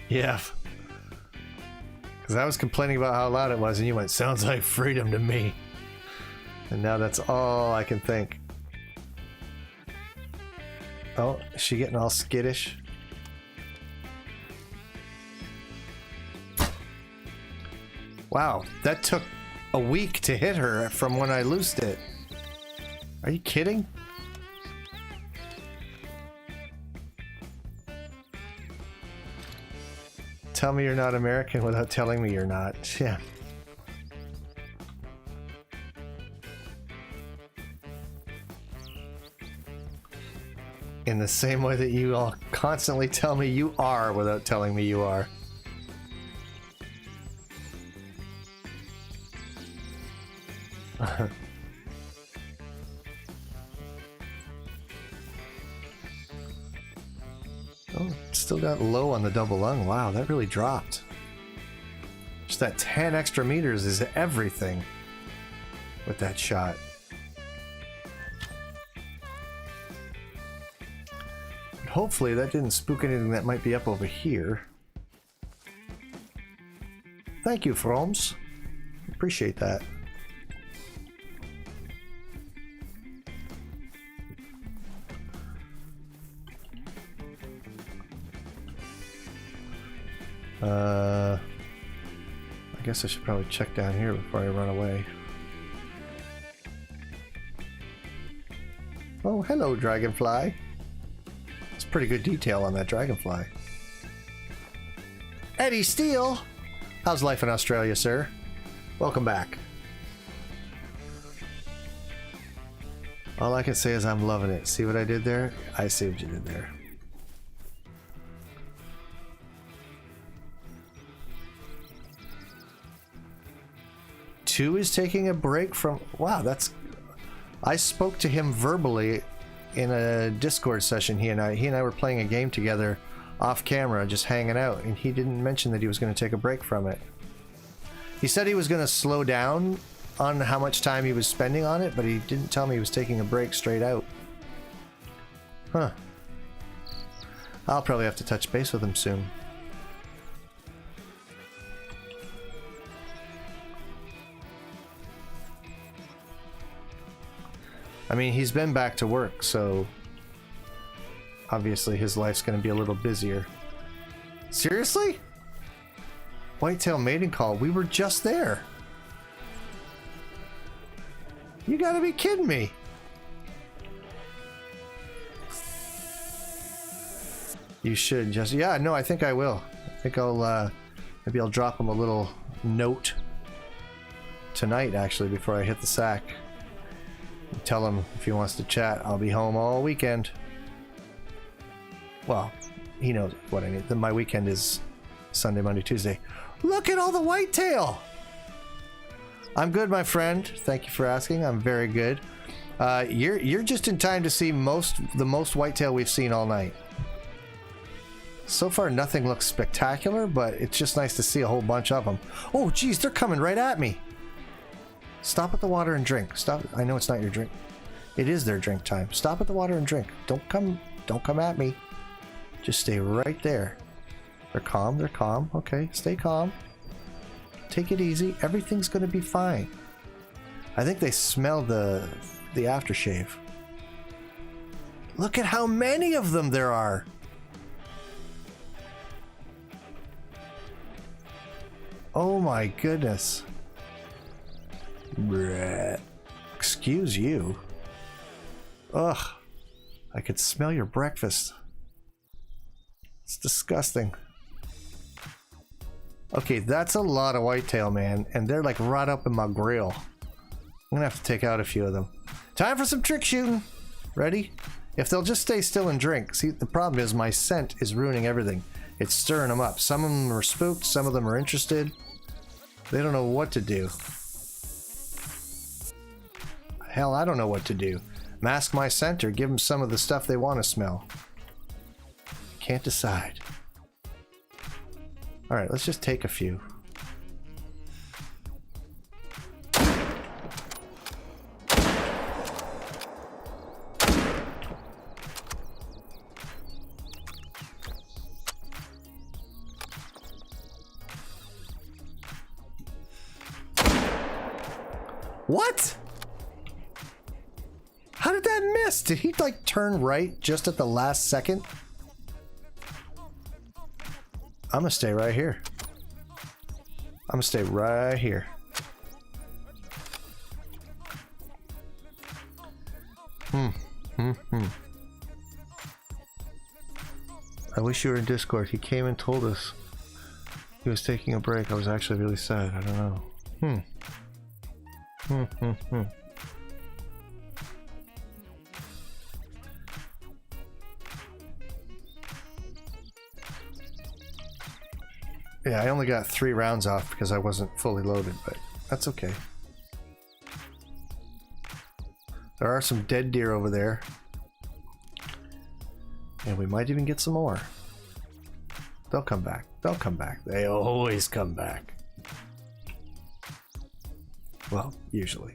Yeah. Because I was complaining about how loud it was, and you went, sounds like freedom to me. And now that's all I can think. Oh, is she getting all skittish? Wow, that took a week to hit her from when I loosed it. Are you kidding? Tell me you're not American without telling me you're not. Yeah. In the same way that you all constantly tell me you are without telling me you are. Oh, still got low on the double lung. Wow, that really dropped. Just that 10 extra meters is everything with that shot. Hopefully that didn't spook anything that might be up over here. Thank you, Froms. Appreciate that. I guess I should probably check down here before I run away. Oh, hello, dragonfly. Pretty good detail on that dragonfly. Eddie Steele! How's life in Australia, sir? Welcome back. All I can say is I'm loving it. See what I did there? I see what you did there. Two is taking a break from... Wow, that's... I spoke to him verbally in a Discord session. He and I were playing a game together off camera, just hanging out, and he didn't mention that he was going to take a break from it. He said he was going to slow down on how much time he was spending on it, but he didn't tell me he was taking a break straight out. Huh. I'll probably have to touch base with him soon. I mean, he's been back to work, so obviously his life's going to be a little busier. Seriously? Whitetail mating call. We were just there. You gotta be kidding me. You should just... Yeah, no, I think I will. I think I'll, maybe I'll drop him a little note tonight, actually, before I hit the sack. Tell him if he wants to chat, I'll be home all weekend. Well, he knows what I need. My weekend is Sunday, Monday, Tuesday. Look at all the whitetail! I'm good, my friend. Thank you for asking. I'm very good. You're just in time to see the most whitetail we've seen all night. So far, nothing looks spectacular, but it's just nice to see a whole bunch of them. Oh, geez, they're coming right at me. Stop at the water and drink. Stop. I know it's not your drink. It is their drink time. Stop at the water and drink. Don't come at me. Just stay right there. They're calm. They're calm. Okay, stay calm. Take it easy. Everything's gonna be fine. I think they smell the aftershave. Look at how many of them there are. Oh my goodness. Bleh. Excuse you. Ugh. I could smell your breakfast. It's disgusting. Okay, that's a lot of whitetail, man. And they're like right up in my grill. I'm gonna have to take out a few of them. Time for some trick shooting. Ready? If they'll just stay still and drink. See, the problem is my scent is ruining everything. It's stirring them up. Some of them are spooked, some of them are interested. They don't know what to do. Hell, I don't know what to do. Mask my scent or give them some of the stuff they want to smell. Can't decide. Alright, let's just take a few. What? How did that miss? Did he like turn right just at the last second? I'm gonna stay right here. I'm gonna stay right here. I wish you were in Discord. He came and told us he was taking a break. I was actually really sad. I don't know. Yeah, I only got 3 rounds off because I wasn't fully loaded, but that's okay. There are some dead deer over there. And we might even get some more. They'll come back. They'll come back. They always come back. Well, usually.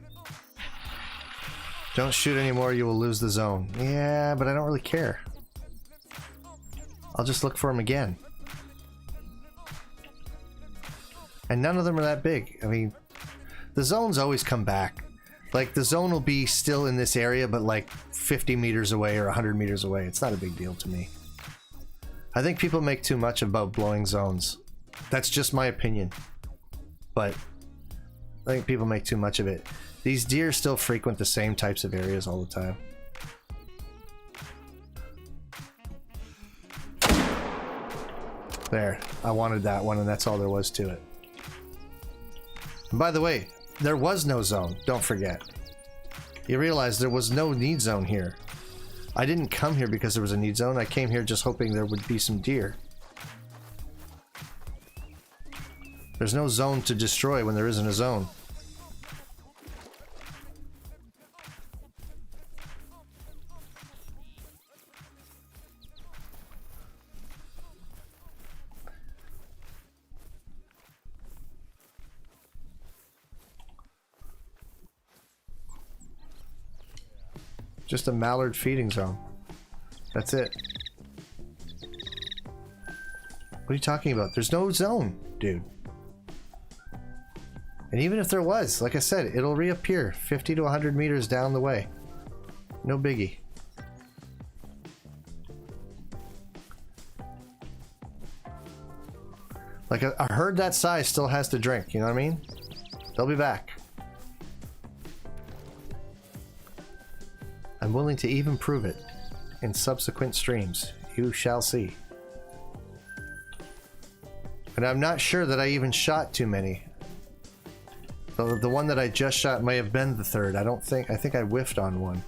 Don't shoot anymore, you will lose the zone. Yeah, but I don't really care. I'll just look for them again. And none of them are that big. I mean, the zones always come back. Like, the zone will be still in this area, but like 50 meters away or 100 meters away. It's not a big deal to me. I think people make too much about blowing zones. That's just my opinion. But I think people make too much of it. These deer still frequent the same types of areas all the time. There. I wanted that one, and that's all there was to it. And by the way, there was no zone, don't forget. You realize there was no need zone here. I didn't come here because there was a need zone. I came here just hoping there would be some deer. There's no zone to destroy when there isn't a zone. Just a mallard feeding zone. That's it. What are you talking about? There's no zone, dude. And even if there was, like I said, it'll reappear 50 to 100 meters down the way. No biggie. Like a herd that size still has to drink, you know what I mean? They'll be back. I'm willing to even prove it in subsequent streams. You shall see. And I'm not sure that I even shot too many. The one that I just shot may have been the third. I think I whiffed on one.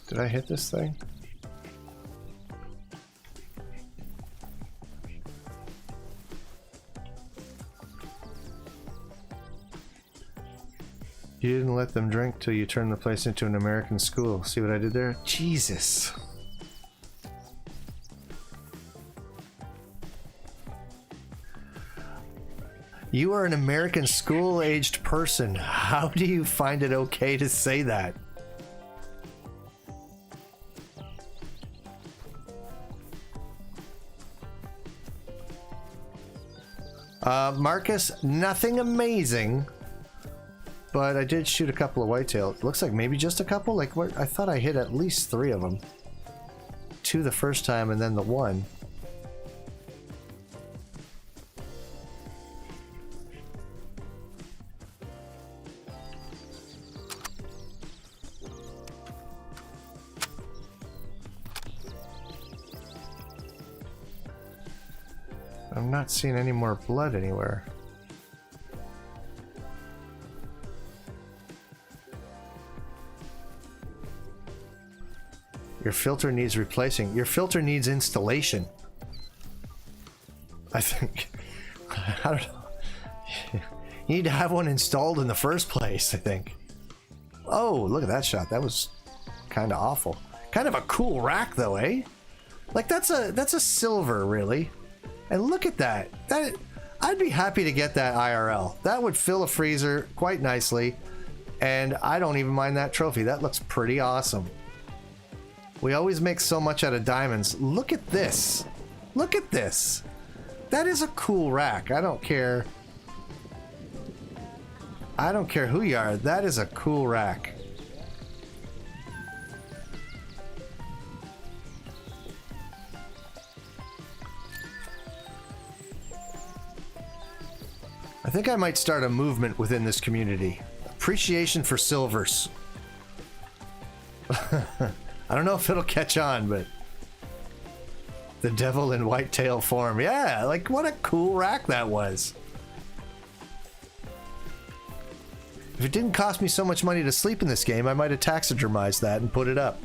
Did I hit this thing? You didn't let them drink till you turned the place into an American school. See what I did there? Jesus. You are an American school-aged person. How do you find it okay to say that? Marcus, nothing amazing, but I did shoot a couple of whitetail. It looks like maybe just a couple. Like what? I thought I hit at least 3 of them. 2 the first time, and then the 1. I'm not seeing any more blood anywhere. Your filter needs replacing. Your filter needs installation. I think. I don't know. You need to have one installed in the first place, I think. Oh, look at that shot. That was kind of awful. Kind of a cool rack though, eh? Like that's a silver, really. And look at that. I'd be happy to get that IRL. That would fill a freezer quite nicely. And I don't even mind that trophy. That looks pretty awesome. We always make so much out of diamonds. Look at this. Look at this. That is a cool rack. I don't care. I don't care who you are. That is a cool rack. I think I might start a movement within this community. Appreciation for silvers. I don't know if it'll catch on, but the devil in whitetail form. Yeah, like what a cool rack that was. If it didn't cost me so much money to sleep in this game, I might have taxidermized that and put it up.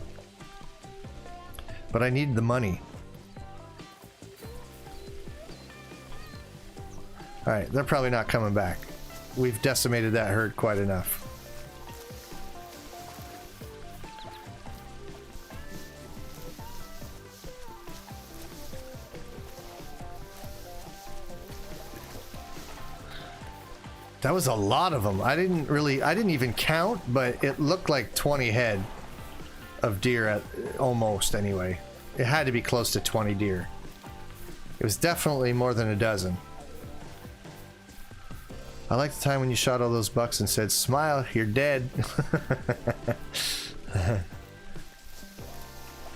But I need the money. Alright, they're probably not coming back. We've decimated that herd quite enough. That was a lot of them. I didn't even count, but it looked like 20 head of deer at almost anyway. It had to be close to 20 deer. It was definitely more than a dozen. I like the time when you shot all those bucks and said, "Smile, you're dead."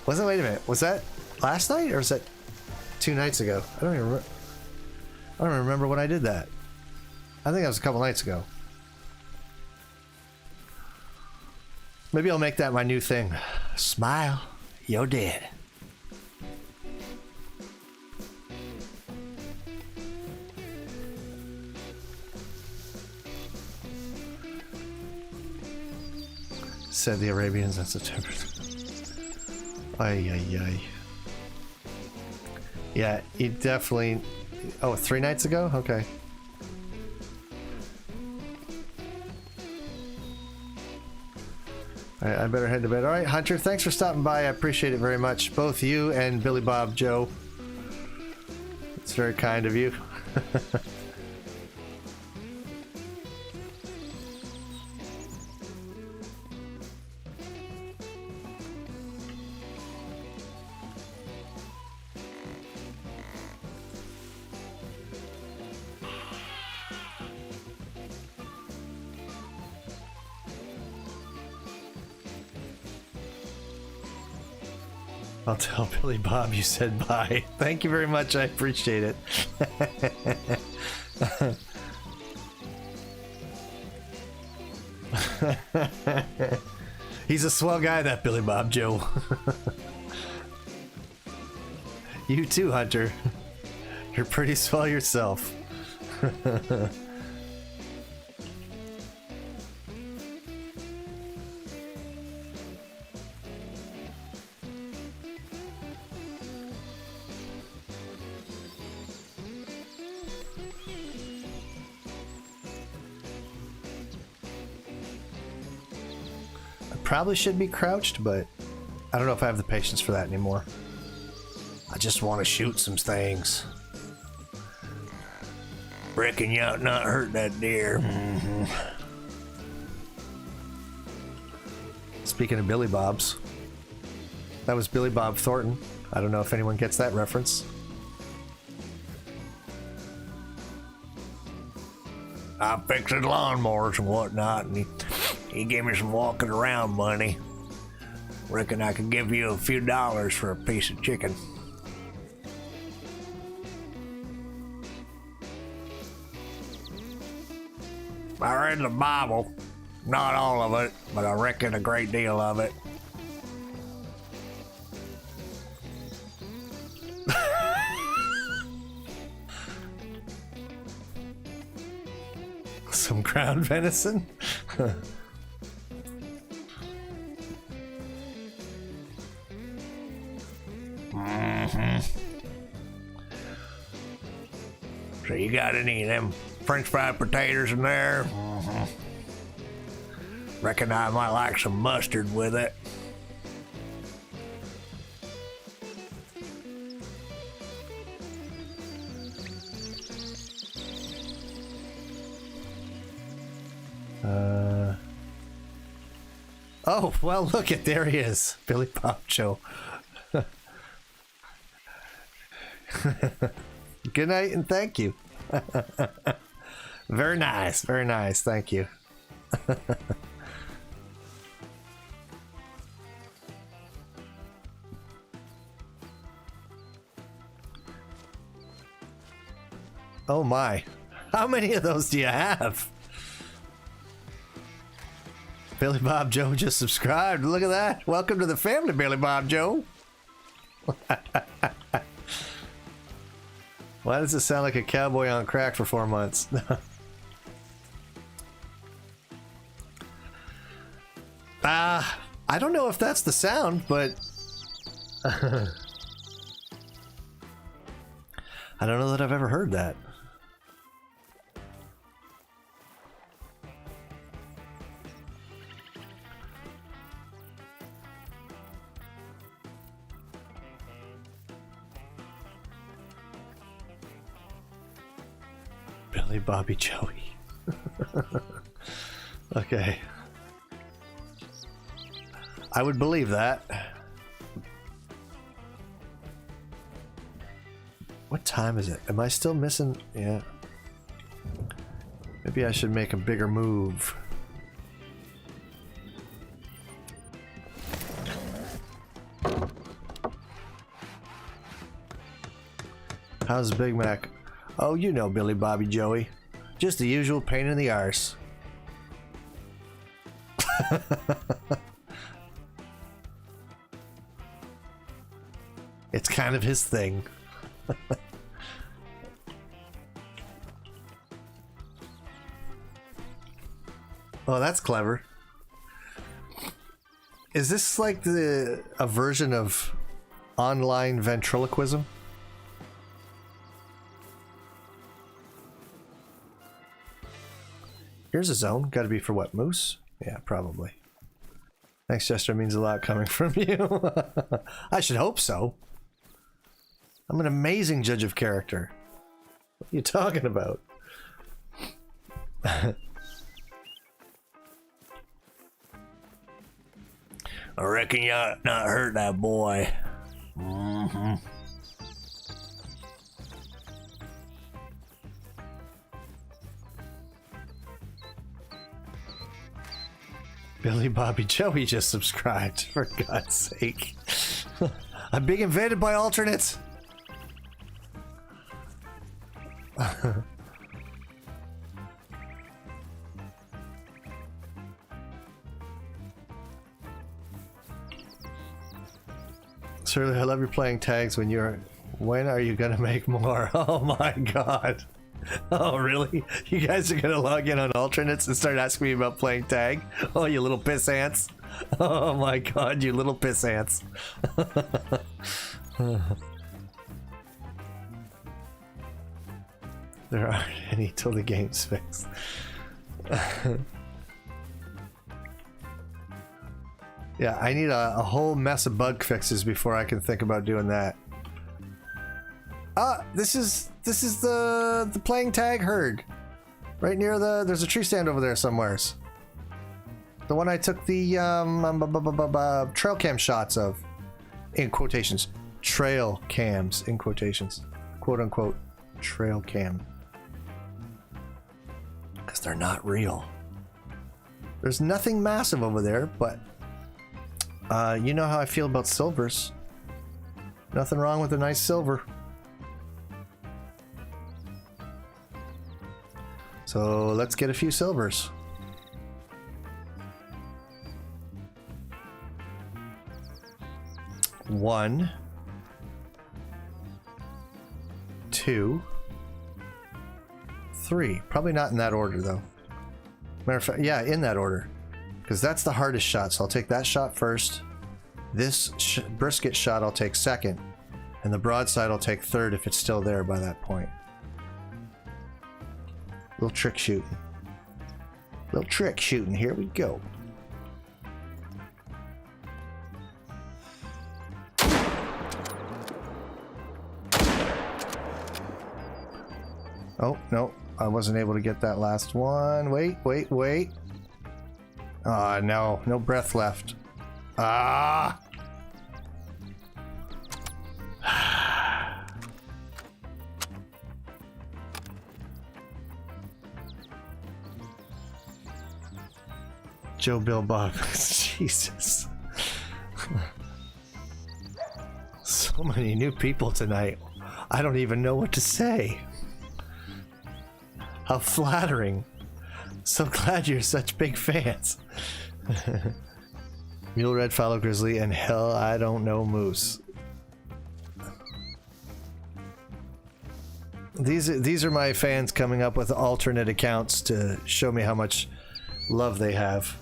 Wait a minute. Was that last night or was that 2 nights ago? I don't even remember when I did that. I think that was a couple nights ago. Maybe I'll make that my new thing. Smile, you're dead. Said the Arabians in September. Ay, ay, ay. Yeah, he definitely... Oh, 3 nights ago? Okay. Alright, I better head to bed. Alright, Hunter, thanks for stopping by. I appreciate it very much. Both you and Billy Bob Joe. It's very kind of you. I'll tell Billy Bob you said bye. Thank you very much. I appreciate it. He's a swell guy, that Billy Bob Joe. You too, Hunter. You're pretty swell yourself. Probably should be crouched, but I don't know if I have the patience for that anymore. I just want to shoot some things. Reckon you ought not hurt that deer. Mm-hmm. Speaking of Billy Bobs, that was Billy Bob Thornton. I don't know if anyone gets that reference. I'm fixing lawnmowers and whatnot, and he gave me some walking around money. Reckon I could give you a few dollars for a piece of chicken. I read the Bible. Not all of it, but I reckon a great deal of it. Some ground venison? So you got any of them French fried potatoes in there? Reckon I might like some mustard with it. Oh, well, look at, there he is. Billy Bob Joe. Good night and thank you. Very nice, very nice. Thank you. Oh my. How many of those do you have? Billy Bob Joe just subscribed. Look at that. Welcome to the family, Billy Bob Joe. Why does it sound like a cowboy on crack for 4 months? I don't know if that's the sound, but I don't know that I've ever heard that. Billy Bobby Joey. Okay. I would believe that. What time is it? Am I still missing? Yeah. Maybe I should make a bigger move. How's Big Mac? Oh, you know Billy Bobby Joey. Just the usual pain in the arse. It's kind of his thing. Oh, that's clever. Is this like a version of online ventriloquism? Here's a zone. Got to be for what, moose? Yeah, probably. Thanks, Jester. Means a lot coming from you. I should hope so. I'm an amazing judge of character. What are you talking about? I reckon you ought not hurt that boy. Mm-hmm. Billy Bobby Joey just subscribed, for God's sake. I'm being invaded by alternates. Surely, I love you playing tags when you're... When are you gonna make more? Oh my God. Oh, really? You guys are gonna log in on alternates and start asking me about playing tag? Oh, you little piss ants. Oh my God, you little piss ants. There aren't any till the game's fixed. Yeah, I need a whole mess of bug fixes before I can think about doing that. This is the playing tag herd. Right near there's a tree stand over there somewheres. The one I took the trail cam shots of. In quotations. Trail cams, in quotations. Quote unquote, trail cam. Because they're not real. There's nothing massive over there, but you know how I feel about silvers. Nothing wrong with a nice silver. So let's get a few silvers. One, two, three. Probably not in that order though. Matter of fact, yeah, in that order, because that's the hardest shot. So I'll take that shot first. This brisket shot I'll take second, and the broadside I'll take third if it's still there by that point. Little trick shooting. Little trick shooting. Here we go. Oh, no. I wasn't able to get that last one. Wait, wait, wait. Ah, no. No breath left. Ah! Joe, Bill, Bob. Jesus. So many new people tonight. I don't even know what to say. How flattering. So glad you're such big fans. Mule Red, Fallow Grizzly, and hell, I don't know Moose. These are my fans coming up with alternate accounts to show me how much love they have.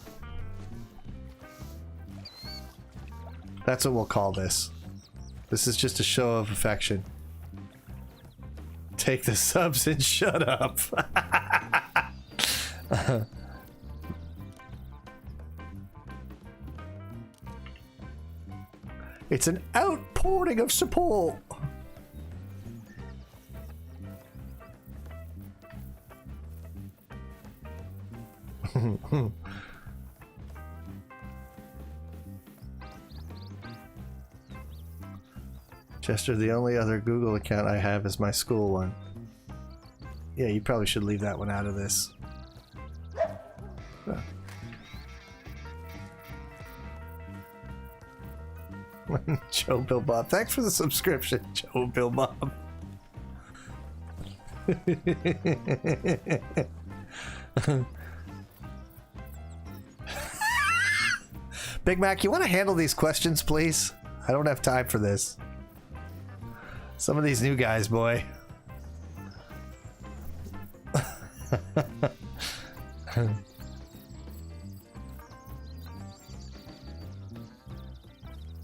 That's what we'll call this. This is just a show of affection. Take the subs and shut up. It's an outpouring of support. Jester, the only other Google account I have is my school one. Yeah, you probably should leave that one out of this. Joe Bill Bob. Thanks for the subscription, Joe Bill Bob. Big Mac, you want to handle these questions, please? I don't have time for this. Some of these new guys, boy.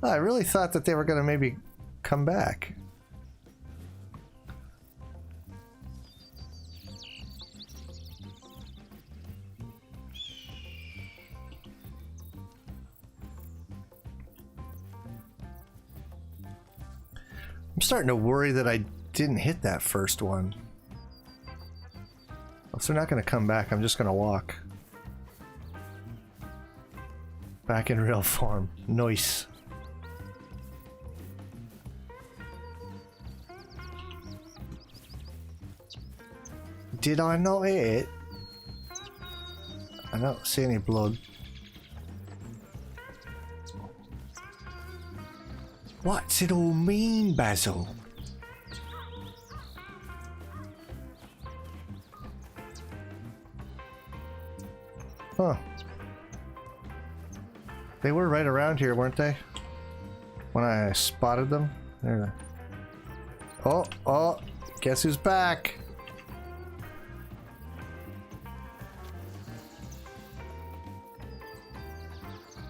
I really thought that they were going to maybe come back. I'm starting to worry that I didn't hit that first one. If they're not going to come back, I'm just going to walk. Back in real form. Nice. Did I not hit it? I don't see any blood. What's it all mean, Basil? Huh. They were right around here, weren't they? When I spotted them? There. Oh, oh, guess who's back?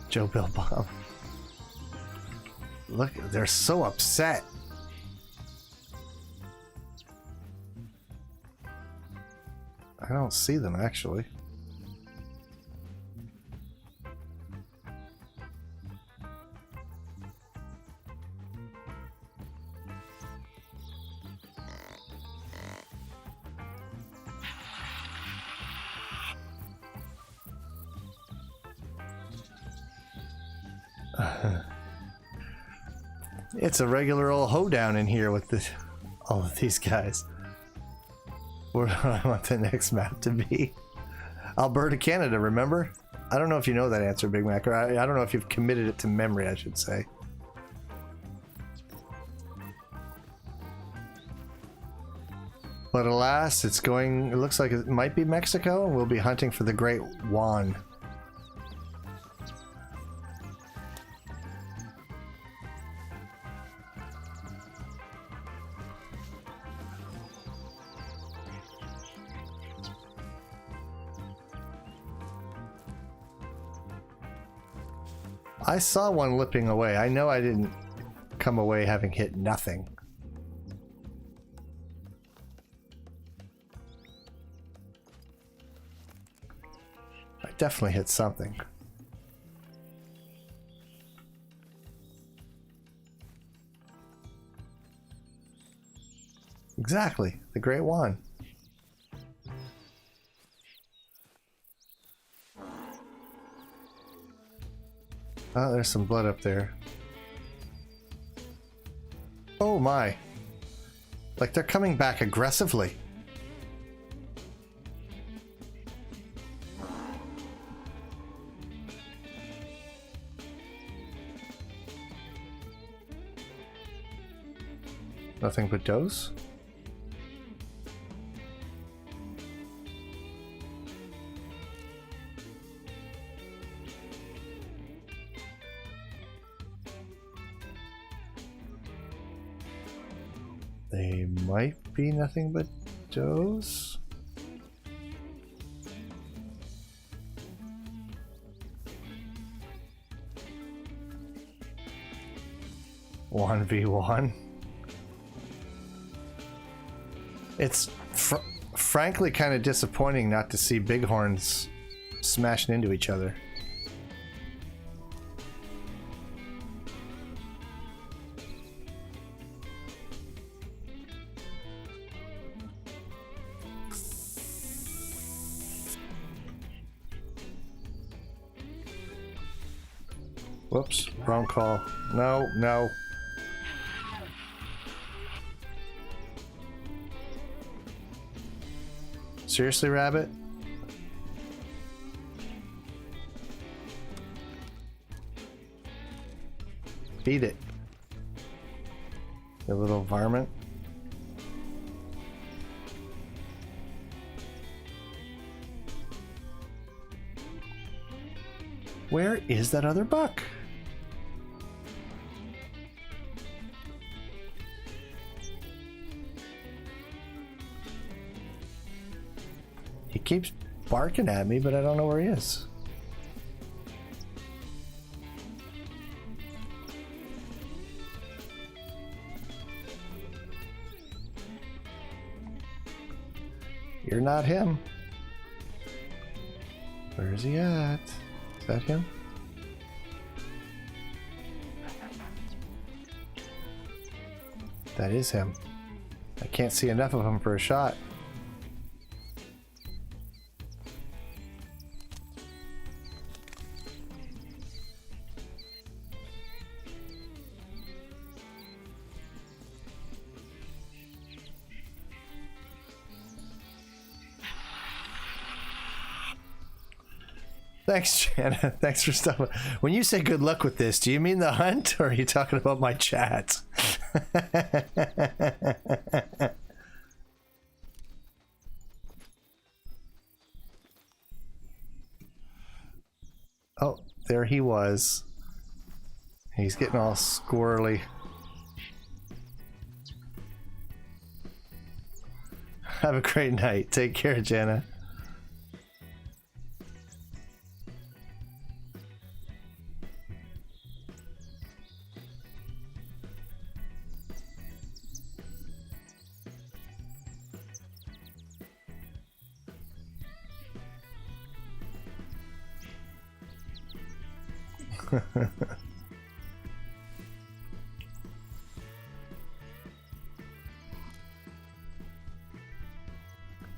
Joe Bill Bob. Look, they're so upset. I don't see them actually. It's a regular old hoedown in here with all of these guys. Where do I want the next map to be? Alberta, Canada, remember? I don't know if you know that answer, Big Mac, or I don't know if you've committed it to memory, I should say. But alas, it looks like it might be Mexico, and we'll be hunting for the great Juan. I saw one lipping away. I know I didn't come away having hit nothing. I definitely hit something. Exactly, the Great One. Oh, there's some blood up there. Oh my. Like they're coming back aggressively. Nothing but does? They might be nothing but does. One v one. It's frankly kind of disappointing not to see bighorns smashing into each other. Whoops, wrong call. No, no. Seriously, rabbit? Eat it. You little varmint. Where is that other buck? He keeps barking at me, but I don't know where he is. You're not him. Where is he at? Is that him? That is him. I can't see enough of him for a shot. Thanks, Jana. Thanks for stopping. When you say good luck with this, do you mean the hunt, or are you talking about my chat? Oh, there he was. He's getting all squirrely. Have a great night. Take care, Jana.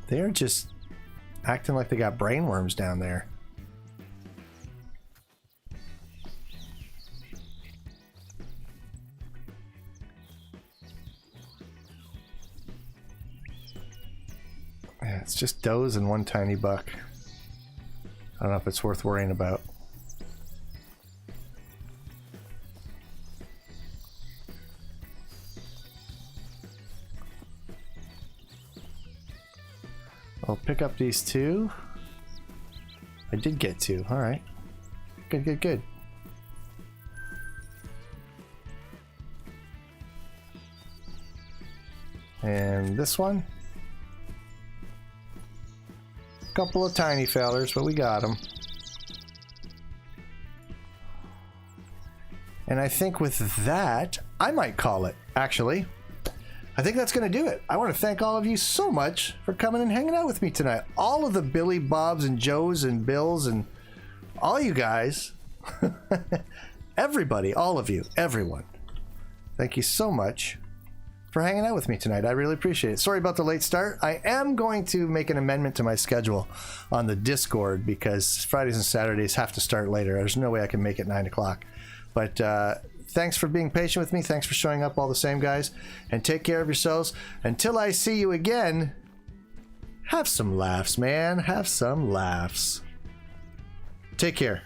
They're just acting like they got brainworms down there. Yeah, it's just does and one tiny buck. I don't know if it's worth worrying about. I'll pick up these two. I did get two. All right. Good, good, good. And this one. Couple of tiny fellers, but we got them. And I think with that, I might call it, actually. I think that's going to do it. I want to thank all of you so much for coming and hanging out with me tonight. All of the Billy, Bobs, and Joes, and Bills, and all you guys. Everybody, all of you, everyone. Thank you so much for hanging out with me tonight. I really appreciate it. Sorry about the late start. I am going to make an amendment to my schedule on the Discord because Fridays and Saturdays have to start later. There's no way I can make it 9 o'clock. But thanks for being patient with me. Thanks for showing up all the same, guys. And take care of yourselves. Until I see you again, have some laughs, man. Have some laughs. Take care.